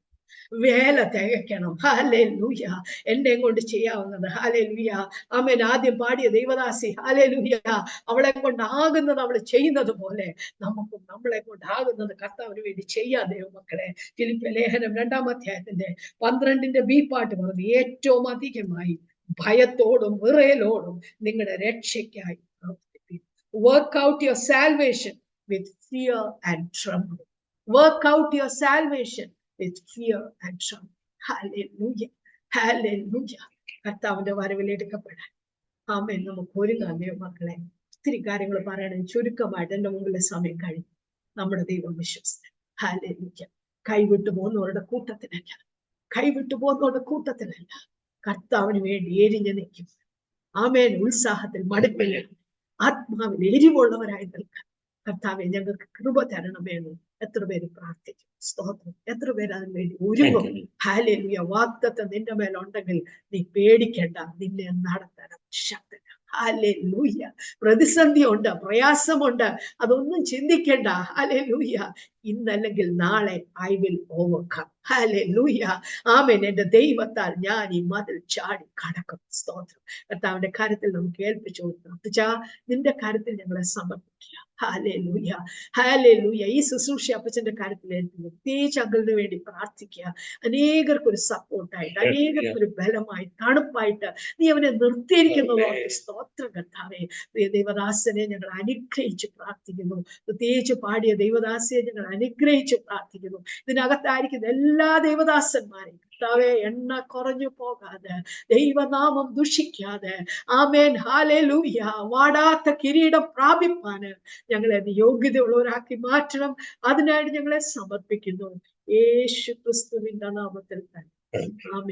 വേല തികയ്ക്കണം. ഹല്ലേലൂയ. എന്നെ കൊണ്ട് ചെയ്യാവുന്നത്. ഹല്ലേലൂയ. ആമേൻ. ആദ്യം പാടിയ ദൈവദാസി ഹല്ലേലൂയ, അവളെ കൊണ്ടാകുന്നത് അവൾ ചെയ്യുന്നത് പോലെ നമുക്കും നമ്മളെ കൊണ്ടാകുന്നത് കർത്താവിന് വേണ്ടി ചെയ്യാം ദൈവമക്കളെ. ഫിലിപ്പിയ ലേഖനം 2-ാം അധ്യായത്തിന്റെ 12-ന്റെ ബി പാട്ട് പറഞ്ഞു, ഏറ്റവും അധികമായി ഭയത്തോടും വിറയലോടും നിങ്ങളുടെ രക്ഷയ്ക്കായി work out your salvation with fear and trembling. Work out your salvation with fear and trembling. Hallelujah. Hallelujah. കർത്താവിന്റെ വരവിൽ എടുക്കപ്പെടാൻ ആമേൻ നമുക്ക് ഒരുങ്ങാം ദൈവമക്കളെ. ഒത്തിരി കാര്യങ്ങൾ പറയണം. ചുരുക്കമായിട്ട് എന്റെ മുമ്പിലെ സമയം കഴിഞ്ഞു. നമ്മുടെ ദൈവം വിശ്വസ്തൻ. ഹല്ലേലൂയ. കൈവിട്ടു പോകുന്നവരുടെ കൂട്ടത്തിലല്ല, കൈവിട്ടു പോകുന്നവരുടെ കൂട്ടത്തിലല്ല, കർത്താവിന് വേണ്ടി എരിഞ്ഞു നിൽക്കും. ആമേൻ. ഉത്സാഹത്തിൽ മടുപ്പില്ല, ആത്മാവിൽ എരിവുള്ളവരായി നിൽക്കാൻ കർത്താവെ ഞങ്ങൾക്ക് കൃപ തരണമെന്ന് എത്ര പേര് പ്രാർത്ഥിക്കും. സ്തോത്രം. എത്ര പേര് അതിന് വേണ്ടി ഒരുങ്ങും. ഹല്ലേലൂയ. വാഗ്ദത്തം നിന്റെ മേലുണ്ടെങ്കിൽ നീ പേടിക്കണ്ട, നിന്നെ നടത്താൻ ശക്തൻ. ഹല്ലേലൂയ. പ്രതിസന്ധി ഉണ്ട്, പ്രയാസമുണ്ട്, അതൊന്നും ചിന്തിക്കണ്ട. ഹല്ലേലൂയ. ഇന്നല്ലെങ്കിൽ നാളെ ഐ വിൽ ഓവർകം. ഹല്ലേലൂയ. ആമേൻ. എന്റെ ദൈവത്താൽ ഞാൻ ഈ മതിൽ ചാടി കടക്കും. സ്തോത്രം. കർത്താവിന്റെ കാര്യത്തിൽ നമുക്ക് ഏൽപ്പിച്ചു കൊടുക്കണം. അപ്പച്ചാ നിന്റെ കാര്യത്തിൽ ഞങ്ങളെ സമർപ്പിക്കുക. ഹല്ലേലൂയ. ഹല്ലേലൂയ. ഈ ശുശ്രൂഷ അപ്പച്ചന്റെ കാര്യത്തിൽ ഏൽപ്പിക്കുക. പ്രത്യേകിച്ച് അങ്കിളിന് വേണ്ടി പ്രാർത്ഥിക്കുക. അനേകർക്കൊരു സപ്പോർട്ടായിട്ട്, അനേകർക്കൊരു ബലമായി, തണുപ്പായിട്ട് നീ അവനെ നിർത്തിയിരിക്കുന്നതോടെ സ്തോത്രം കർത്താവേ. ദൈവദാസനെ ഞങ്ങൾ അനുഗ്രഹിച്ച് പ്രാർത്ഥിക്കുന്നു. പ്രത്യേകിച്ച് പാടിയ ദൈവദാസിയെ ഞങ്ങൾ അനുഗ്രഹിച്ച് പ്രാർത്ഥിക്കുന്നു. ഇതിനകത്തായിരിക്കുന്ന എല്ലാ ദൈവദാസന്മാരെയും കർത്താവേ എണ്ണ കുറഞ്ഞു പോകാതെ, ദൈവനാമം ദുഷിക്കാതെ, ആമേൻ ഹല്ലേലൂയ, വാടാത്ത കിരീടം പ്രാപിപ്പാന് ഞങ്ങളെ യോഗ്യതയുള്ളവരാക്കി മാറ്റണം. അതിനായിട്ട് ഞങ്ങളെ സമർപ്പിക്കുന്നു യേശു ക്രിസ്തുവിന്റെ നാമത്തിൽ തന്നെ. ആമേൻ.